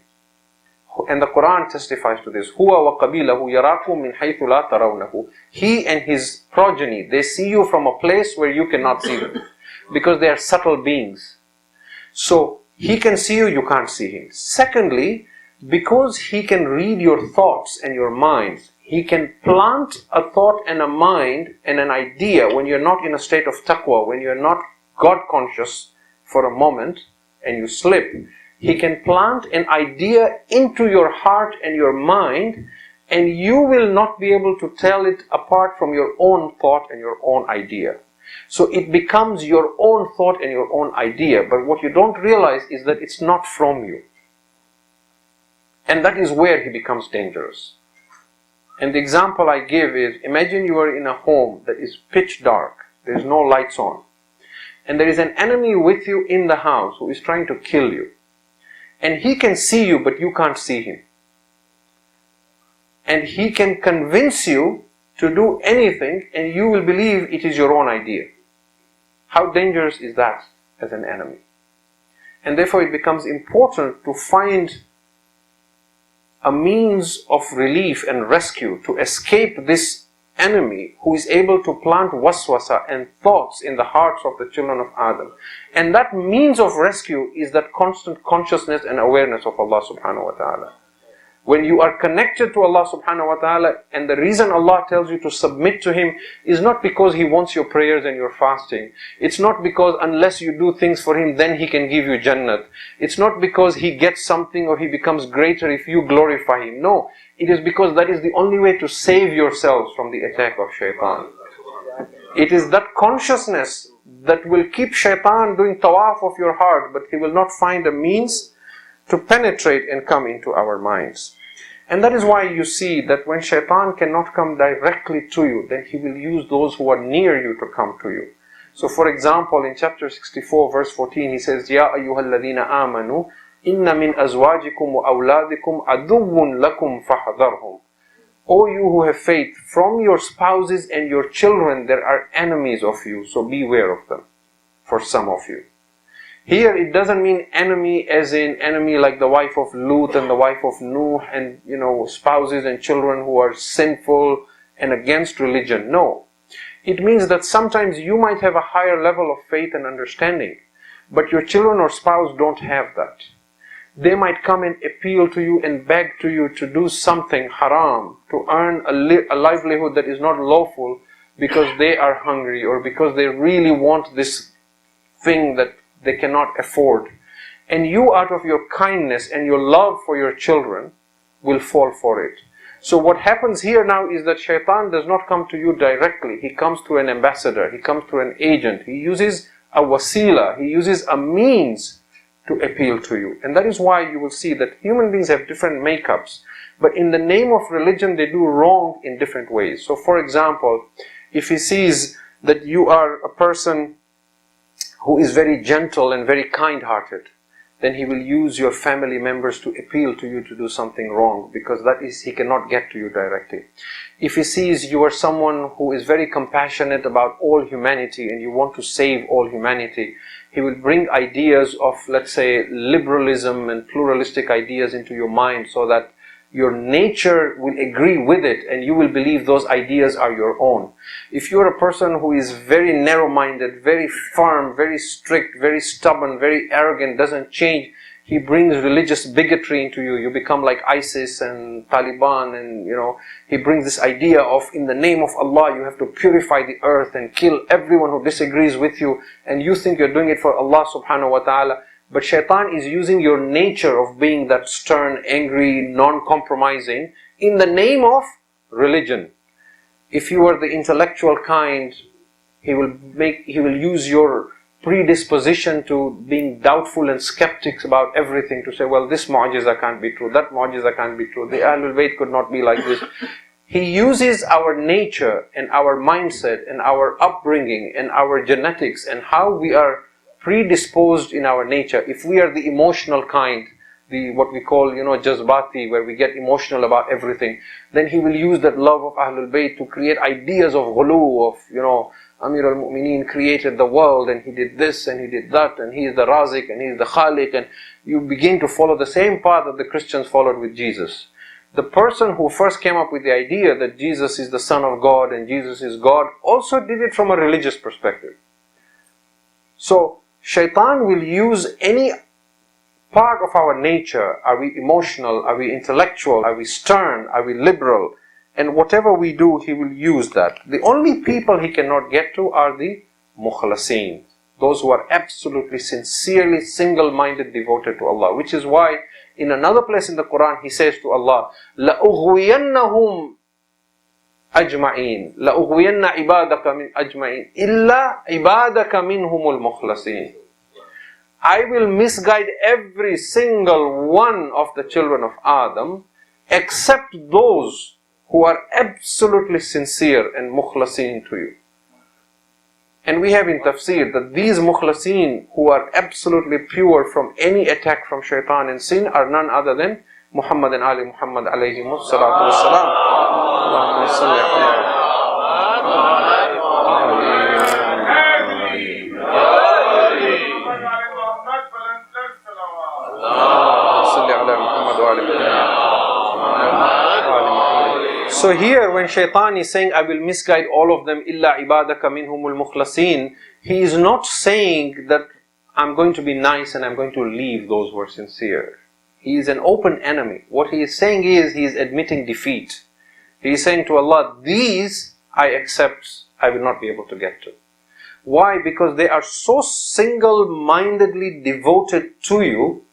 S1: And the Quran testifies to this. هُوَ وَقَبِيلَهُ يَرَاكُمْ مِنْ حَيْثُ لَا تَرَوْنَهُ. He and his progeny, they see you from a place where you cannot see them. Because they are subtle beings. So, he can see you, you can't see him. Secondly, because he can read your thoughts and your minds, he can plant a thought and a mind and an idea when you're not in a state of taqwa, when you're not God conscious for a moment and you slip. He can plant an idea into your heart and your mind, and you will not be able to tell it apart from your own thought and your own idea. So it becomes your own thought and your own idea, but what you don't realize is that it's not from you. And that is where he becomes dangerous. And the example I give is, imagine you are in a home that is pitch dark, there is no lights on, and there is an enemy with you in the house who is trying to kill you. And he can see you, but you can't see him. And he can convince you to do anything, and you will believe it is your own idea. How dangerous is that as an enemy? And therefore it becomes important to find a means of relief and rescue, to escape this enemy who is able to plant waswasa and thoughts in the hearts of the children of Adam. And that means of rescue is that constant consciousness and awareness of Allah subhanahu wa ta'ala. When you are connected to Allah subhanahu wa ta'ala, and the reason Allah tells you to submit to Him is not because He wants your prayers and your fasting. It's not because unless you do things for Him, then He can give you Jannat. It's not because He gets something or He becomes greater if you glorify Him. No, it is because that is the only way to save yourselves from the attack of shaitan. It is that consciousness that will keep shaitan doing tawaf of your heart, but he will not find a means to penetrate and come into our minds. And that is why you see that when shaitan cannot come directly to you, then he will use those who are near you to come to you. So for example, in chapter 64 verse 14, he says, Ya ayyuhalladhina amanu, inna min azwajikum wa awladikum aduwwun lakum fahdharhum. O you who have faith, from your spouses and your children there are enemies of you, so beware of them, for some of you. Here it doesn't mean enemy as in enemy like the wife of Lut and the wife of Nuh and spouses and children who are sinful and against religion. No. It means that sometimes you might have a higher level of faith and understanding, but your children or spouse don't have that. They might come and appeal to you and beg to you to do something haram, to earn a livelihood that is not lawful because they are hungry or because they really want this thing that they cannot afford. And you, out of your kindness and your love for your children, will fall for it. So what happens here now is that shaitan does not come to you directly. He comes through an ambassador. He comes through an agent. He uses a wasila. He uses a means to appeal to you. And that is why you will see that human beings have different makeups. But in the name of religion, they do wrong in different ways. So for example, if he sees that you are a person who is very gentle and very kind-hearted, then he will use your family members to appeal to you to do something wrong, because that is, he cannot get to you directly. If he sees you are someone who is very compassionate about all humanity and you want to save all humanity, he will bring ideas of, let's say, liberalism and pluralistic ideas into your mind so that your nature will agree with it and you will believe those ideas are your own. If you're a person who is very narrow-minded, very firm, very strict, very stubborn, very arrogant, doesn't change, he brings religious bigotry into you. You become like ISIS and Taliban, and he brings this idea of, in the name of Allah, you have to purify the earth and kill everyone who disagrees with you, and you think you're doing it for Allah subhanahu wa ta'ala. But shaitan is using your nature of being that stern, angry, non-compromising in the name of religion. If you are the intellectual kind, he will use your predisposition to being doubtful and skeptics about everything to say, well, this mu'jiza can't be true, that mu'jiza can't be true, the Ahlul Bayt could not be like this. He uses our nature and our mindset and our upbringing and our genetics and how we are predisposed in our nature. If we are the emotional kind, what we call, jazbati, where we get emotional about everything, then he will use that love of Ahlul Bayt to create ideas of ghulu, of, Amir al-Mu'mineen created the world and he did this and he did that and he is the Razik and he is the Khaliq, and you begin to follow the same path that the Christians followed with Jesus. The person who first came up with the idea that Jesus is the Son of God and Jesus is God also did it from a religious perspective. So, shaitan will use any part of our nature. Are we emotional? Are we intellectual? Are we stern? Are we liberal? And whatever we do, he will use that. The only people he cannot get to are the mukhlasin, those who are absolutely, sincerely, single-minded, devoted to Allah. Which is why, in another place in the Quran, he says to Allah, لَأُغْوِيَنَّهُمْ أَجْمَعِينَ لَأُغْوِيَنَّ عِبَادَكَ مِنْ أَجْمَعِينَ إِلَّا عِبَادَكَ مِنْهُمُ الْمُخْلَصِينَ. I will misguide every single one of the children of Adam except those who are absolutely sincere and mukhlasin to you. And we have in tafsir that these mukhlasin who are absolutely pure from any attack from shaitan and sin are none other than Muhammad and Ali Muhammad alayhimus salatu wassalam. Allahumma salli ala So here when shaitan is saying, I will misguide all of them, illa ibadaka minhumul mukhlasin, he is not saying that I'm going to be nice and I'm going to leave those who are sincere. He is an open enemy. What he is saying is, he is admitting defeat. He is saying to Allah, these I accept, I will not be able to get to. Why? Because they are so single-mindedly devoted to you.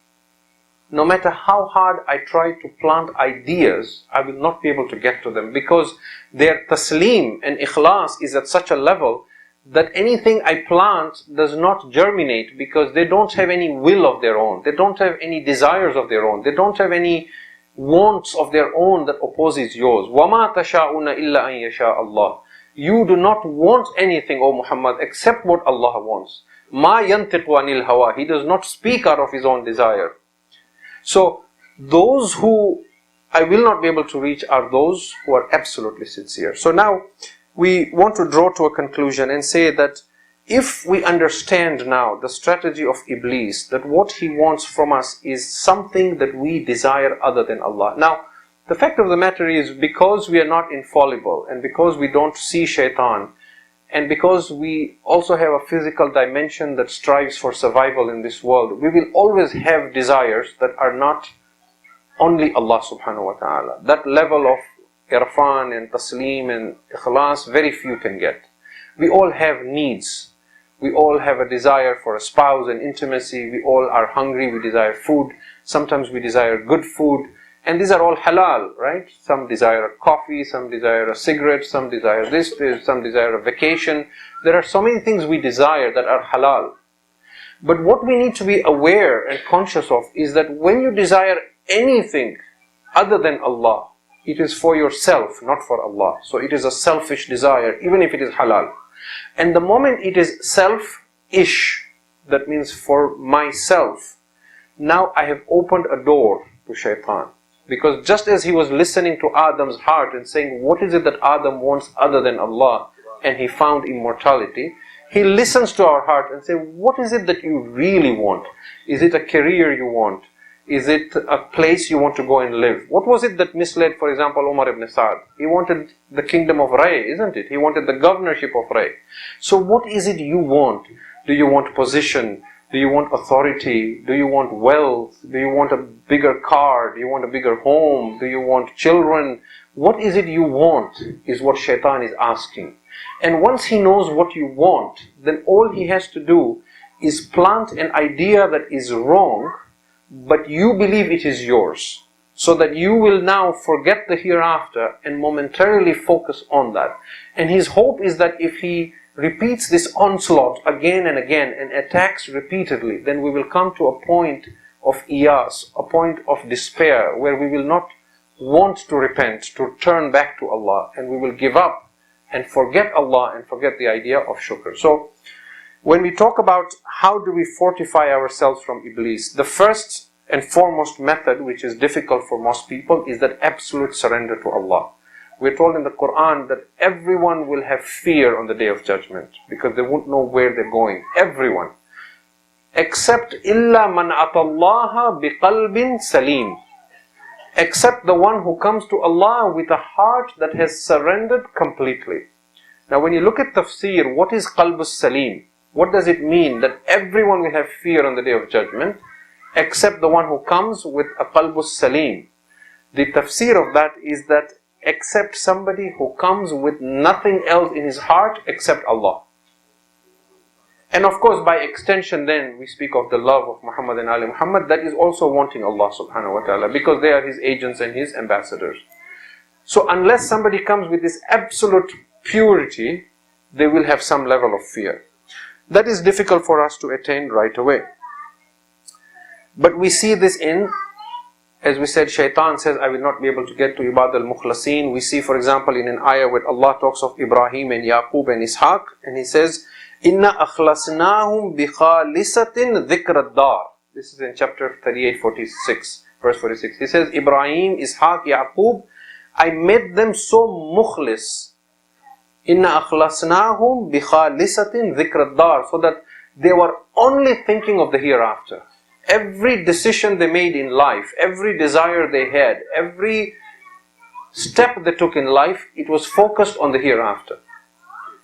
S1: No matter how hard I try to plant ideas, I will not be able to get to them, because their taslim and ikhlas is at such a level that anything I plant does not germinate, because they don't have any will of their own. They don't have any desires of their own. They don't have any wants of their own that opposes yours. وَمَا تَشَاءُونَ إِلَّا أَن يَشَاءَ اللَّهُ. You do not want anything, O Muhammad, except what Allah wants. مَا يَنْتِقُ عَنِ الْهَوَى. He does not speak out of his own desire. So, those who I will not be able to reach are those who are absolutely sincere. So now, we want to draw to a conclusion and say that if we understand now the strategy of Iblis, that what he wants from us is something that we desire other than Allah. Now, the fact of the matter is, because we are not infallible, and because we don't see shaitan, and because we also have a physical dimension that strives for survival in this world, we will always have desires that are not only Allah subhanahu wa ta'ala. That level of irfan and taslim and ikhlas, very few can get. We all have needs. We all have a desire for a spouse and intimacy. We all are hungry. We desire food. Sometimes we desire good food. And these are all halal, right? Some desire a coffee, some desire a cigarette, some desire this, some desire a vacation. There are so many things we desire that are halal. But what we need to be aware and conscious of is that when you desire anything other than Allah, it is for yourself, not for Allah. So it is a selfish desire, even if it is halal. And the moment it is selfish, that means for myself, now I have opened a door to shaitan. Because just as he was listening to Adam's heart and saying, what is it that Adam wants other than Allah? And he found immortality. He listens to our heart and says, what is it that you really want? Is it a career you want? Is it a place you want to go and live? What was it that misled, for example, Umar ibn Sa'd? He wanted the kingdom of Ray, isn't it? He wanted the governorship of Ray. So what is it you want? Do you want position? Do you want authority? Do you want wealth? Do you want a bigger car? Do you want a bigger home? Do you want children? What is it you want is what shaitan is asking. And once he knows what you want, then all he has to do is plant an idea that is wrong, but you believe it is yours. So that you will now forget the hereafter and momentarily focus on that. And his hope is that if he repeats this onslaught again and again and attacks repeatedly, then we will come to a point of iyas, a point of despair, where we will not want to repent, to turn back to Allah, and we will give up and forget Allah and forget the idea of shukr. So, when we talk about how do we fortify ourselves from Iblis, the first and foremost method, which is difficult for most people, is that absolute surrender to Allah. We're told in the Quran that everyone will have fear on the Day of Judgment because they won't know where they're going. Everyone. Except إِلَّا مَنْ أَتَى اللَّهَ بِقَلْبٍ سَلِيمٍ. Except the one who comes to Allah with a heart that has surrendered completely. Now when you look at tafsir, what is qalbus salim? What does it mean that everyone will have fear on the Day of Judgment except the one who comes with a qalbus salim? The tafsir of that is that except somebody who comes with nothing else in his heart except Allah. And of course, by extension then, we speak of the love of Muhammad and Ali Muhammad, that is also wanting Allah subhanahu wa ta'ala, because they are his agents and his ambassadors. So unless somebody comes with this absolute purity, they will have some level of fear. That is difficult for us to attain right away. But we see this in, as we said, shaitan says, I will not be able to get to Ibad al-Mukhlasin. We see, for example, in an ayah where Allah talks of Ibrahim and Yaqub and Ishaq, and He says, Inna akhlasnahum bikhalisatin dhikr ad-dar. This is in chapter 38, 46, verse 46. He says, Ibrahim, Ishaq, Yaqub, I made them so mukhlis. Inna akhlasnahum bikhalisatin dhikr ad-dar. So that they were only thinking of the hereafter. Every decision they made in life, every desire they had, every step they took in life, it was focused on the hereafter,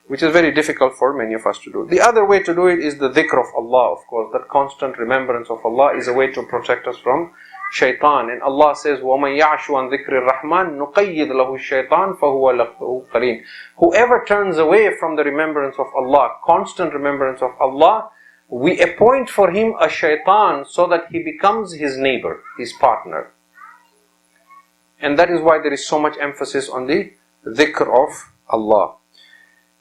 S1: which is very difficult for many of us to do. The other way to do it is the dhikr of Allah, of course. That constant remembrance of Allah is a way to protect us from shaitan. And Allah says, وَمَنْ يَعْشُ عَنْ ذِكْرِ الرَّحْمَنِ نُقَيِّدْ لَهُ الشَّيْطَانِ فَهُوَ لَهُ قَرِينٌ. Whoever turns away from the remembrance of Allah, constant remembrance of Allah, we appoint for him a shaitan so that he becomes his neighbor, his partner. And that is why there is so much emphasis on the dhikr of Allah.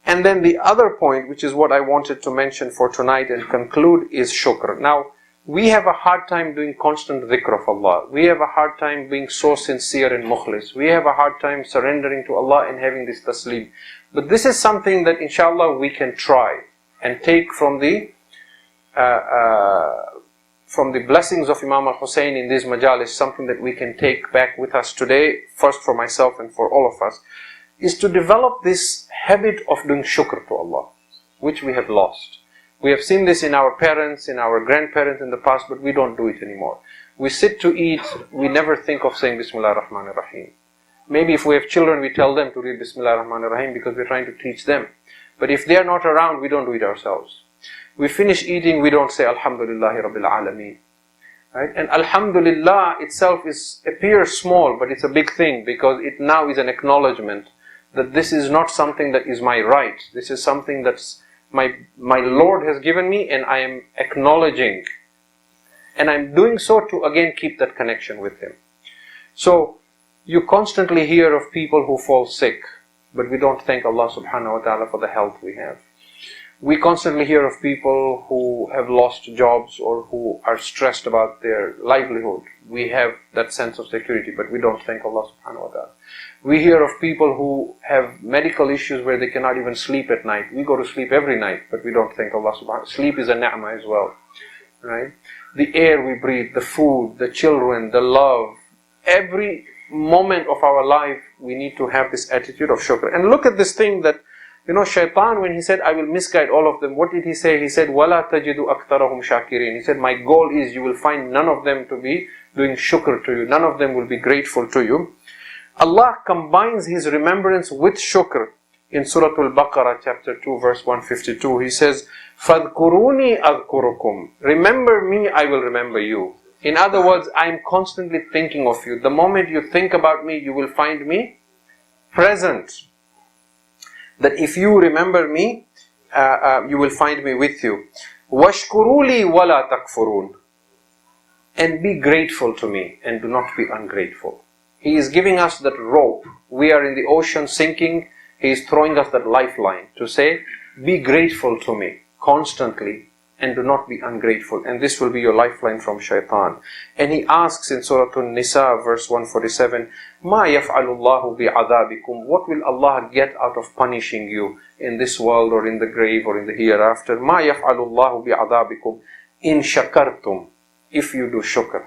S1: And then the other point, which is what I wanted to mention for tonight and conclude, is shukr. Now, we have a hard time doing constant dhikr of Allah. We have a hard time being so sincere and mukhlis. We have a hard time surrendering to Allah and having this taslim. But this is something that inshallah we can try and take from the blessings of Imam al-Hussein in these majalis, something that we can take back with us today, first for myself and for all of us, is to develop this habit of doing shukr to Allah, which we have lost. We have seen this in our parents, in our grandparents in the past, but we don't do it anymore. We sit to eat, we never think of saying Bismillah ar-Rahman ar-Rahim. Maybe if we have children, we tell them to read Bismillah ar-Rahman ar-Rahim because we're trying to teach them. But if they are not around, we don't do it ourselves. We finish eating, we don't say Alhamdulillahi Rabbil Alameen. Right? And Alhamdulillah itself appears small, but it's a big thing because it now is an acknowledgement that this is not something that is my right. This is something that's my Lord has given me, and I am acknowledging. And I'm doing so to again keep that connection with Him. So, you constantly hear of people who fall sick, but we don't thank Allah subhanahu wa ta'ala for the health we have. We constantly hear of people who have lost jobs or who are stressed about their livelihood. We have that sense of security, but we don't thank Allah subhanahu wa ta'ala. We hear of people who have medical issues where they cannot even sleep at night. We go to sleep every night, but we don't thank Allah subhanahu wa ta'ala. Sleep is a ni'mah as well. Right? The air we breathe, the food, the children, the love, every moment of our life, we need to have this attitude of shukr. And look at this thing that, shaitan, when he said, I will misguide all of them, what did he say? He said, وَلَا تَجِدُ أَكْثَرَهُمْ شَاكِرِينَ. He said, my goal is you will find none of them to be doing shukr to you. None of them will be grateful to you. Allah combines His remembrance with shukr in Surah Al-Baqarah chapter 2 verse 152. He says, فَاذْكُرُونِي أَذْكُرُكُمْ. Remember me, I will remember you. In other words, I am constantly thinking of you. The moment you think about me, you will find me present. That if you remember me, you will find me with you. وَاشْكُرُوا لِي وَلَا تَكْفُرُونَ. And be grateful to me and do not be ungrateful. He is giving us that rope. We are in the ocean sinking. He is throwing us that lifeline to say, be grateful to me constantly and do not be ungrateful. And this will be your lifeline from shaitan. And he asks in Surah An-Nisa verse 147, مَا يَفْعَلُ اللَّهُ بِعَذَابِكُمْ. What will Allah get out of punishing you in this world or in the grave or in the hereafter? مَا يَفْعَلُ اللَّهُ بِعَذَابِكُمْ إِن شَكَرْتُمْ. If you do shukr.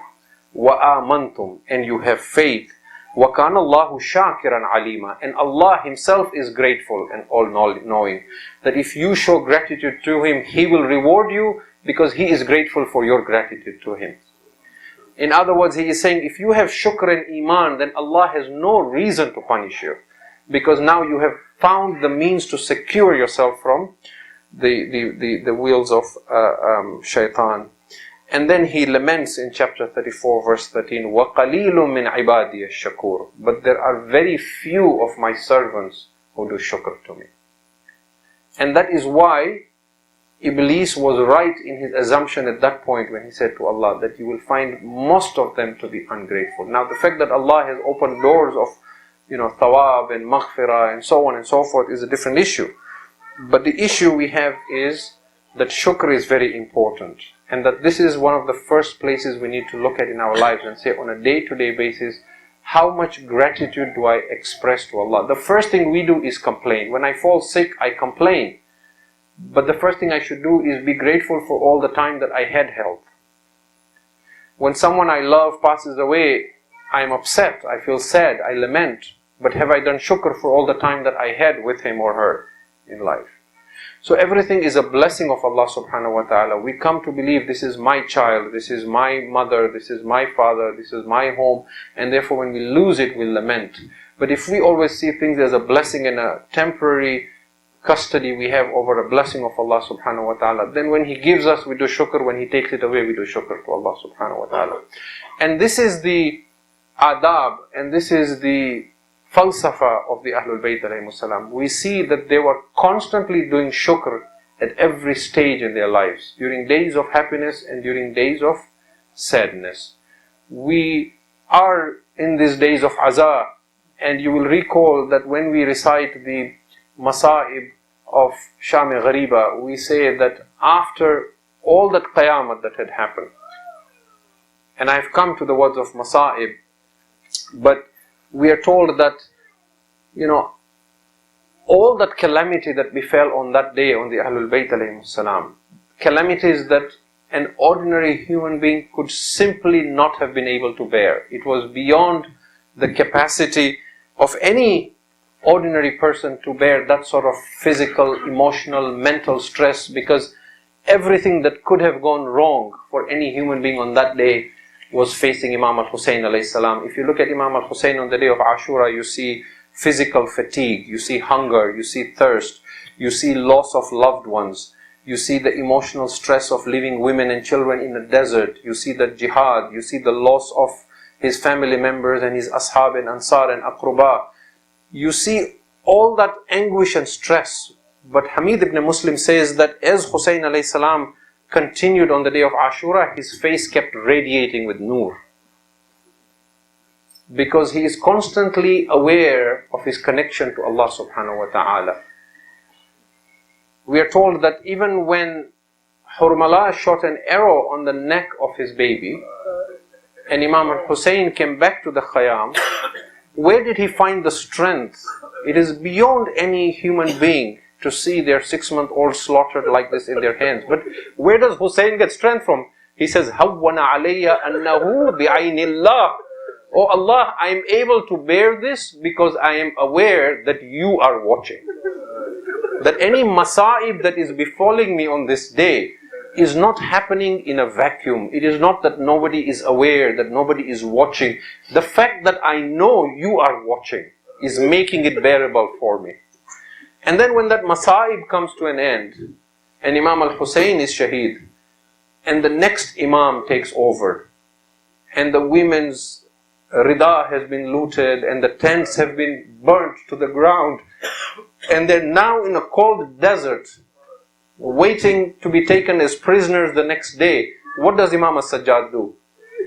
S1: وَآمَنْتُمْ. And you have faith. وَكَانَ اللَّهُ شَاكِرًا عَلِيمًا. And Allah Himself is grateful and all-knowing. That if you show gratitude to Him, He will reward you because He is grateful for your gratitude to Him. In other words, He is saying, if you have shukr and iman, then Allah has no reason to punish you. Because now you have found the means to secure yourself from the wheels of shaitan. And then he laments in chapter 34 verse 13, وَقَلِيلٌ مِّنْ عِبَادِيَ الشَّكُورِ. But there are very few of my servants who do shukr to me. And that is why Iblis was right in his assumption at that point when he said to Allah that you will find most of them to be ungrateful. Now the fact that Allah has opened doors of thawab and maghfirah and so on and so forth is a different issue. But the issue we have is that shukr is very important. And that this is one of the first places we need to look at in our lives and say on a day-to-day basis, how much gratitude do I express to Allah? The first thing we do is complain. When I fall sick, I complain. But the first thing I should do is be grateful for all the time that I had health. When someone I love passes away, I am upset, I feel sad, I lament. But have I done shukr for all the time that I had with him or her in life? So everything is a blessing of Allah subhanahu wa ta'ala. We come to believe this is my child, this is my mother, this is my father, this is my home, and therefore when we lose it, we lament. But if we always see things as a blessing and a temporary custody we have over a blessing of Allah subhanahu wa ta'ala. Then when He gives us, we do shukr. When He takes it away, we do shukr to Allah subhanahu wa ta'ala. And this is the adab, and this is the falsafa of the Ahlul Bayt alayhimus salam. We see that they were constantly doing shukr at every stage in their lives, during days of happiness and during days of sadness. We are in these days of azar, and you will recall that when we recite the Masa'ib of Sham-e Ghariba, we say that after all that Qiyamah that had happened, and I've come to the words of Masa'ib, but we are told that, all that calamity that befell on that day on the Ahlul Bayt alayhim salam, calamities that an ordinary human being could simply not have been able to bear. It was beyond the capacity of any ordinary person to bear that sort of physical, emotional, mental stress, because everything that could have gone wrong for any human being on that day was facing Imam al-Hussein alayhi salam. If you look at Imam al-Hussein on the day of Ashura, you see physical fatigue, you see hunger, you see thirst, you see loss of loved ones, you see the emotional stress of leaving women and children in a desert, you see the jihad, you see the loss of his family members and his ashab and ansar and aqruba. You see all that anguish and stress. But Hamid ibn Muslim says that as Hussein alayhi salam continued on the day of Ashura, his face kept radiating with nur, because he is constantly aware of his connection to Allah subhanahu wa ta'ala. We are told that even when Hurmala shot an arrow on the neck of his baby, and Imam al-Hussein came back to the Khayyam, where did he find the strength? It is beyond any human being to see their 6-month-old slaughtered like this in their hands. But where does Hussein get strength from? He says, هَوَّنَ عَلَيَّ أَنَّهُ بِعَيْنِ اللَّهِ. Oh Allah, I am able to bear this because I am aware that you are watching. That any masa'ib that is befalling me on this day is not happening in a vacuum. It is not that nobody is aware, that nobody is watching. The fact that I know you are watching is making it bearable for me. And then when that masa'ib comes to an end, and Imam al-Hussein is shaheed, and the next Imam takes over, and the women's rida has been looted, and the tents have been burnt to the ground, and they're now in a cold desert, waiting to be taken as prisoners the next day. What does Imam al-Sajjad do?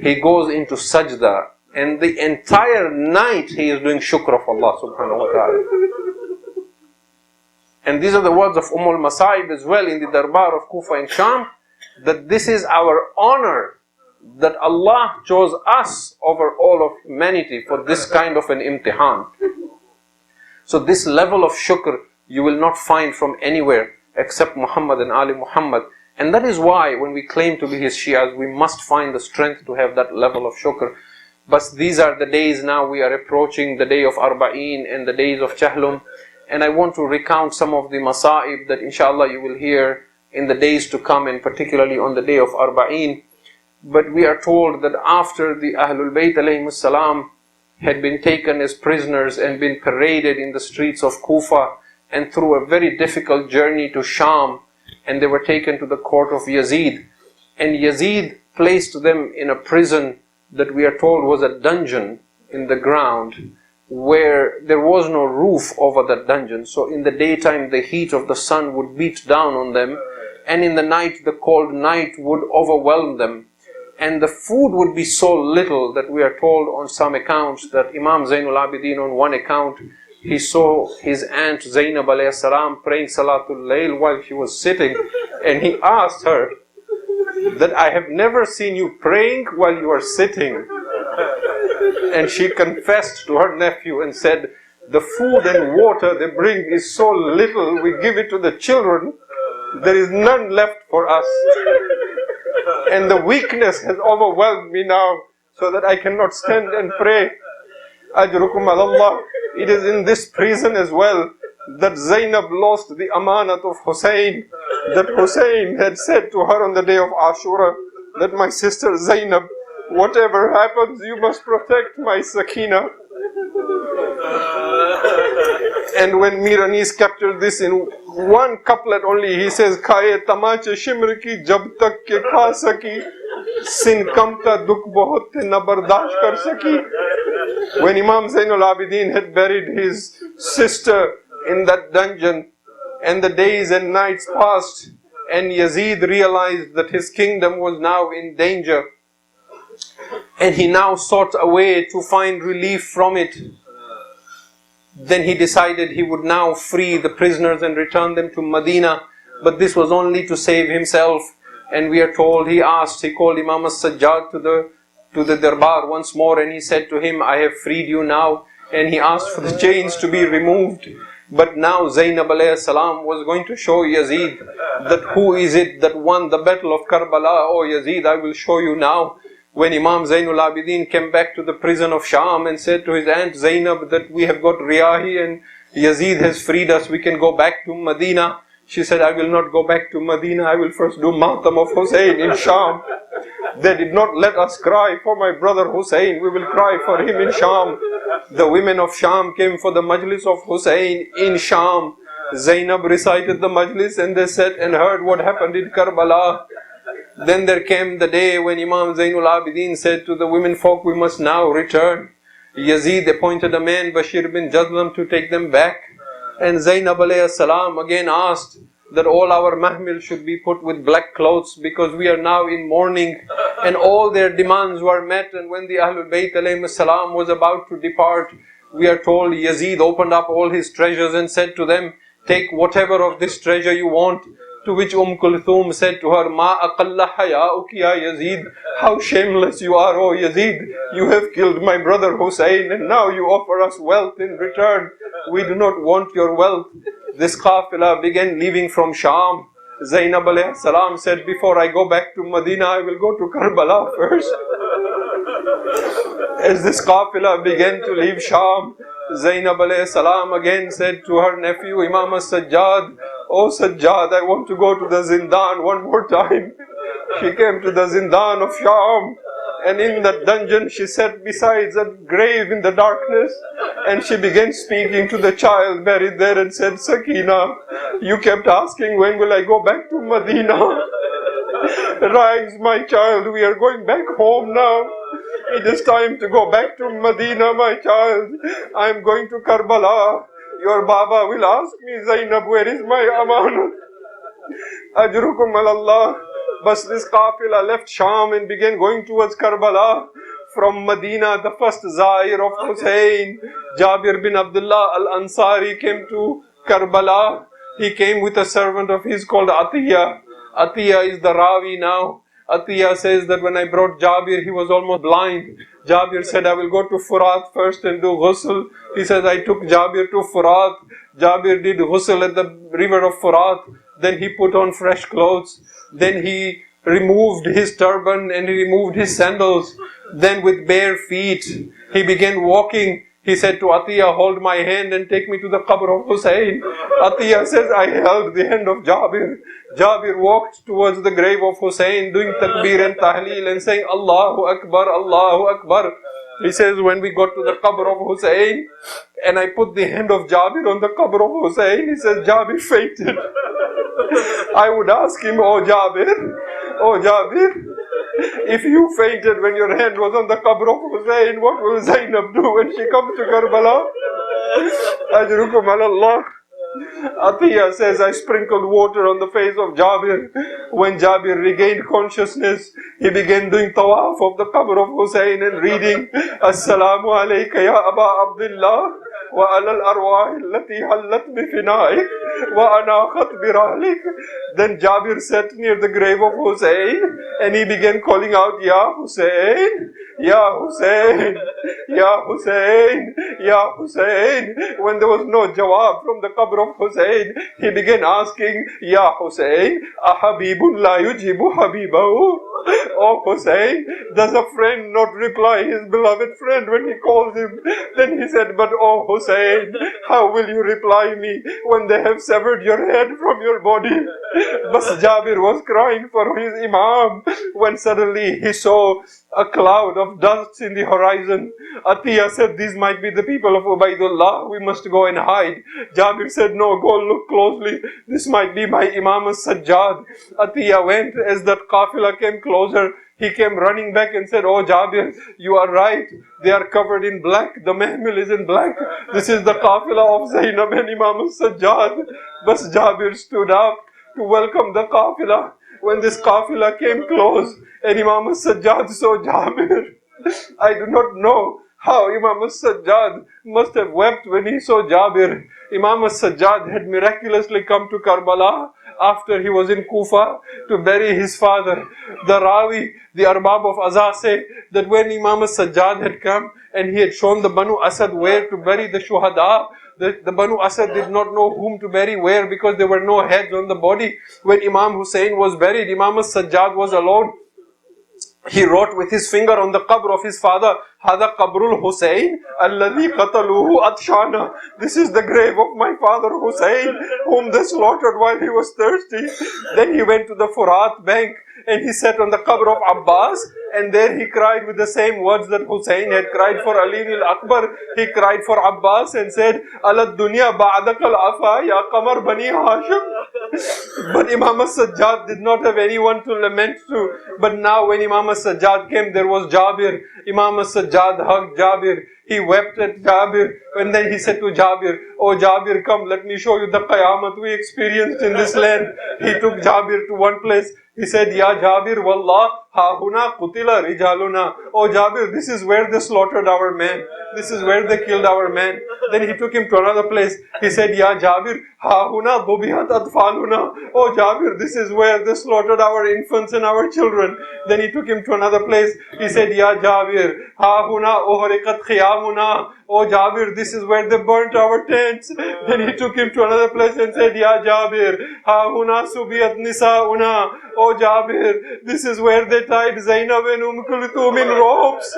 S1: He goes into sajda, and the entire night he is doing shukr of Allah subhanahu wa ta'ala. And these are the words of al-Masa'ib as well in the Darbar of Kufa and Sham, that this is our honor, that Allah chose us over all of humanity for this kind of an imtihan. So this level of shukr you will not find from anywhere except Muhammad and Ali Muhammad. And that is why when we claim to be his Shias, we must find the strength to have that level of shukr. But these are the days now, we are approaching the day of Arba'een and the days of Chahlum. And I want to recount some of the masa'ib that inshallah you will hear in the days to come, and particularly on the day of Arba'een. But we are told that after the Ahlul Bayt alayhimus salam had been taken as prisoners and been paraded in the streets of Kufa and through a very difficult journey to Sham, and they were taken to the court of Yazid, and Yazid placed them in a prison that we are told was a dungeon in the ground, where there was no roof over that dungeon. So in the daytime the heat of the sun would beat down on them, and in the night the cold night would overwhelm them. And the food would be so little that we are told on some accounts that Imam Zainul Abidin, on one account, he saw his aunt Zainab alayhi salam praying Salatul Layl while she was sitting, and he asked her that I have never seen you praying while you are sitting. And she confessed to her nephew and said, the food and water they bring is so little, we give it to the children, there is none left for us. And the weakness has overwhelmed me now, so that I cannot stand and pray. Ajrukum Allah. It is in this prison as well that Zainab lost the amanat of Hussein. That Hussein had said to her on the day of Ashura, that my sister Zainab, whatever happens, you must protect my Sakina. And when Mir Anis captured this in one couplet only, he says, Khaye tamache shimr ki jab tak ke kha saki, sin kamta dukh bahut the na bardash kar saki. When Imam Zainul Abidin had buried his sister in that dungeon, and the days and nights passed, and Yazid realized that his kingdom was now in danger, and he now sought a way to find relief from it. Then he decided he would now free the prisoners and return them to Medina, but this was only to save himself. And we are told he called Imam as-Sajjad to the Darbar once more, and he said to him, I have freed you now. And he asked for the chains to be removed. But now Zainab alayhi salam was going to show Yazid that who is it that won the battle of Karbala. Oh Yazid, I will show you now. When Imam Zainul Abidin came back to the prison of Sham and said to his aunt Zainab that we have got Riyahi and Yazid has freed us, we can go back to Medina. She said, I will not go back to Medina, I will first do Matam of Hussein in Sham. They did not let us cry for my brother Hussein, we will cry for him in Sham. The women of Sham came for the majlis of Hussein in Sham. Zainab recited the majlis and they sat and heard what happened in Karbala. Then there came the day when Imam Zainul Abidin said to the women folk, we must now return. Yazid appointed a man, Bashir bin Jadlam, to take them back. And Zainab alayhi salam again asked that all our mahmil should be put with black clothes because we are now in mourning. And all their demands were met. And when the Ahlul Bayt alayhi salam was about to depart, we are told Yazid opened up all his treasures and said to them, take whatever of this treasure you want. To which Kulthum said to her, Ma aqalla haya'uki ya Yazid, how shameless you are, O Yazid. You have killed my brother Hussein and now you offer us wealth in return. We do not want your wealth. This qafilah began leaving from Sham. Zainab alayhi salam said, before I go back to Medina, I will go to Karbala first. As this qafilah began to leave Sham, Zainab alayhi salam again said to her nephew Imam as-Sajjad, Oh Sajjad, I want to go to the Zindan one more time. She came to the Zindan of Sham, and in that dungeon she sat beside a grave in the darkness, and she began speaking to the child buried there and said, Sakina, you kept asking when will I go back to Medina? Rise my child, we are going back home now. It is time to go back to Medina, my child. I am going to Karbala. Your Baba will ask me, Zainab, where is my amanat? Ajrukum alallah. But this qafilah left Sham and began going towards Karbala. From Medina, the first Zair of Hussein, Jabir bin Abdullah al-Ansari, came to Karbala. He came with a servant of his called Atiyah. Atiyah is the Rawi now. Atiyah says that when I brought Jabir, he was almost blind. Jabir said, I will go to Furat first and do ghusl. He says, I took Jabir to Furat. Jabir did ghusl at the river of Furat. Then he put on fresh clothes. Then he removed his turban and he removed his sandals. Then with bare feet, he began walking. He said to Atiyah, hold my hand and take me to the qabr of Hussein. Atiyah says, I held the hand of Jabir. Jabir walked towards the grave of Hussein, doing takbir and tahleel and saying, Allahu Akbar, Allahu Akbar. He says, when we got to the qabr of Hussein, and I put the hand of Jabir on the qabr of Hussein, he says, Jabir fainted. I would ask him, oh Jabir, if you fainted when your hand was on the qabr of Hussein, what will Zainab do when she comes to Karbala? Ajrukum alallah. Atiyah says, I sprinkled water on the face of Jabir. When Jabir regained consciousness, he began doing tawaf of the qabr of Hussein and reading, Assalamu alayka ya Aba Abdullah, wa alal arwah allati hallat bifina'ik, wa anakhat birahlik. Then Jabir sat near the grave of Hussein and he began calling out, Ya Hussein, Ya Hussein, Ya Hussein, Ya Hussein. When there was no jawab from the qabr of Hussein, he began asking, Ya Hussein, ahabibun la yujibu habibahu. Oh Hussein, does a friend not reply his beloved friend when he calls him? Then he said, but oh Hussein, how will you reply me when they have severed your head from your body? But Jabir was crying for his Imam when suddenly he saw a cloud of dust in the horizon. Atiyah said, these might be the people of Ubaidullah, we must go and hide. Jabir said, no, go look closely, this might be my Imam as-Sajjad. Atiyah went. As that qafila came closer, he came running back and said, oh Jabir, you are right, they are covered in black, the mahmil is in black, this is the qafila of Zainab and Imam as-Sajjad. But Jabir stood up to welcome the qafila. When this qafila came close and Imam as-Sajjad saw Jabir, I do not know how Imam as-Sajjad must have wept when he saw Jabir. Imam as-Sajjad had miraculously come to Karbala after he was in Kufa to bury his father. The Rawi, the Arbab of Azah say that when Imam as-Sajjad had come and he had shown the Banu Asad where to bury the Shuhada, the Banu Asad did not know whom to bury where because there were no heads on the body. When Imam Hussein was buried, Imam as-Sajjad was alone. He wrote with his finger on the qabr of his father, Hada qabrul Hussein, alladhi qataluhu atshana. This is the grave of my father Hussein, whom they slaughtered while he was thirsty. Then he went to the Furat bank and he sat on the qabr of Abbas, and there he cried with the same words that Hussein had cried for Ali al-Akbar. He cried for Abbas and said, Alad dunya ba'dakal afa ya qamar bani Hashim. But Imam as-Sajjad did not have anyone to lament to. But now when Imam as-Sajjad came, there was Jabir. Imam as-Sajjad hugged Jabir. He wept at Jabir, and then he said to Jabir, oh Jabir, come, let me show you the qayamat we experienced in this land. He took Jabir to one place. He said, Ya Jabir, wallah, ha huna qutila rijaluna. Oh Jabir, this is where they slaughtered our men. This is where they killed our men. Then he took him to another place. He said, Ya Jabir, ha huna dhubihat atfaluna. Oh Jabir, this is where they slaughtered our infants and our children. Then he took him to another place. He said, Ya Jabir, ha huna uhriqat khiyamuna. Oh Jabir, this is where they burnt our tents. Then he took him to another place and said, Ya Jabir, ha huna subiyat nisauna. Oh Jabir, this is where they tied Zainab and Kulthum in ropes.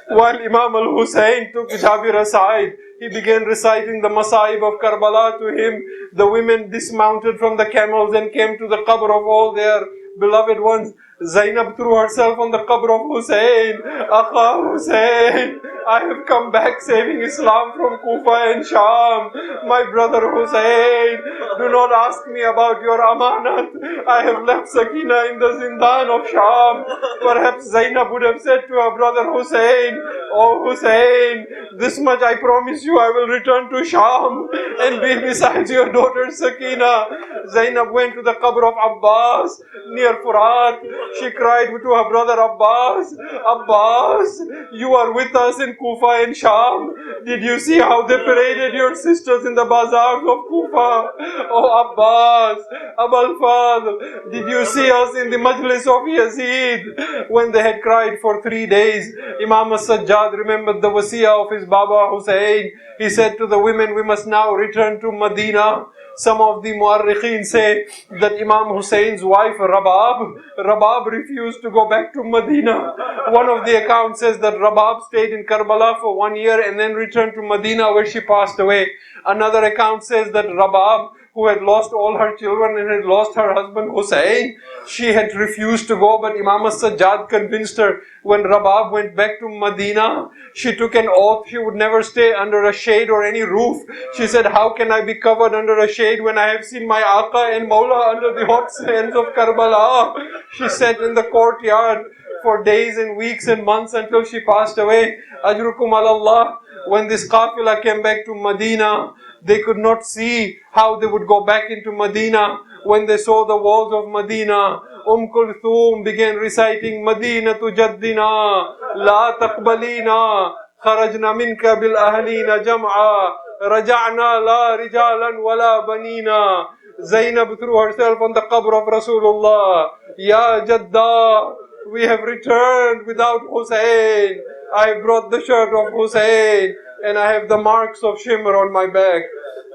S1: While Imam al-Hussein took Jabir aside, he began reciting the Masaib of Karbala to him. The women dismounted from the camels and came to the qabr of all their beloved ones. Zainab threw herself on the qabr of Hussein. Akha Hussein, I have come back saving Islam from Kufa and Sham. My brother Hussein, do not ask me about your amanat. I have left Sakina in the zindan of Sham. Perhaps Zainab would have said to her brother Hussein, oh Hussein, this much I promise you, I will return to Sham and be beside your daughter Sakina. Zainab went to the qabr of Abbas near Furat. She cried to her brother Abbas, Abbas, you are with us in Kufa and Sham. Did you see how they paraded your sisters in the bazaars of Kufa? Oh Abbas, Abul Fadl, did you see us in the majlis of Yazid? When they had cried for 3 days, Imam as-Sajjad remembered the wasiyah of his Baba Hussein. He said to the women, we must now return to Medina. Some of the Mu'arrikheen say that Imam Hussein's wife Rabab refused to go back to Medina. One of the accounts says that Rabab stayed in Karbala for 1 year and then returned to Medina where she passed away. Another account says that Rabab, who had lost all her children and had lost her husband Hussein, she had refused to go, but Imam as-Sajjad convinced her. When Rabab went back to Medina, she took an oath she would never stay under a shade or any roof. She said, how can I be covered under a shade when I have seen my Aqa and Mawla under the hot sands of Karbala? She sat in the courtyard for days and weeks and months until she passed away. Ajrukum Allah. When this qafila came back to Medina, they could not see how they would go back into Medina. When they saw the walls of Medina, Kulthum began reciting Madinatu Jaddina, La Taqbalina, Kharajna minka bil ahlina jam'a, Raja'na la rijalan wala banina. Zainab threw herself on the qabr of Rasulullah. Ya Jadda, we have returned without Hussein. I brought the shirt of Hussein.
S3: and I have the marks of shimmer on my back.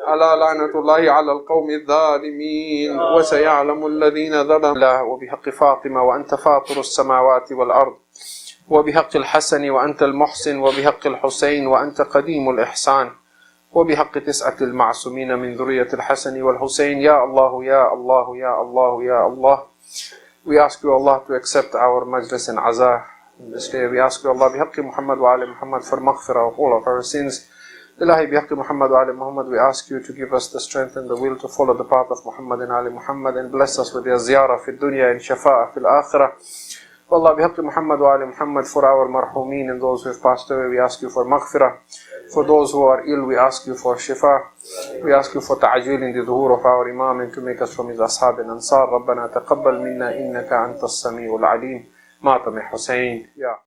S3: ألا لعنة الله على القوم الظالمين وسيعلم الذين ظلموا. وبحق فاطمة وأنت فاطر السماوات والأرض، وبحق الحسن وأنت المحسن، وبحق الحسين وأنت قديم الإحسان، وبحق 9 المعصومين من ذرية الحسن والحسين. يا الله يا الله يا الله يا الله. We ask you, Allah, to accept our majlis and azah in this day. We ask you, Allah, بحق محمد وآل محمد for maghfirah of all of our sins. Ilahi بحق محمد وآل محمد, we ask you to give us the strength and the will to follow the path of Muhammad and Ali Muhammad, and bless us with your ziyarah fi dunya and shafa'a fil akhirah. Allah بحق محمد وآل Muhammad, for our marhumin and those who have passed away, we ask you for maghfirah. For those who are ill, we ask you for shifa. We ask you for ta'ajil in the dhuhr of our Imam, and to make us from his ashab and ansar. ربنا تقبل منا إنك أنت السميع العليم. ماتم حسين.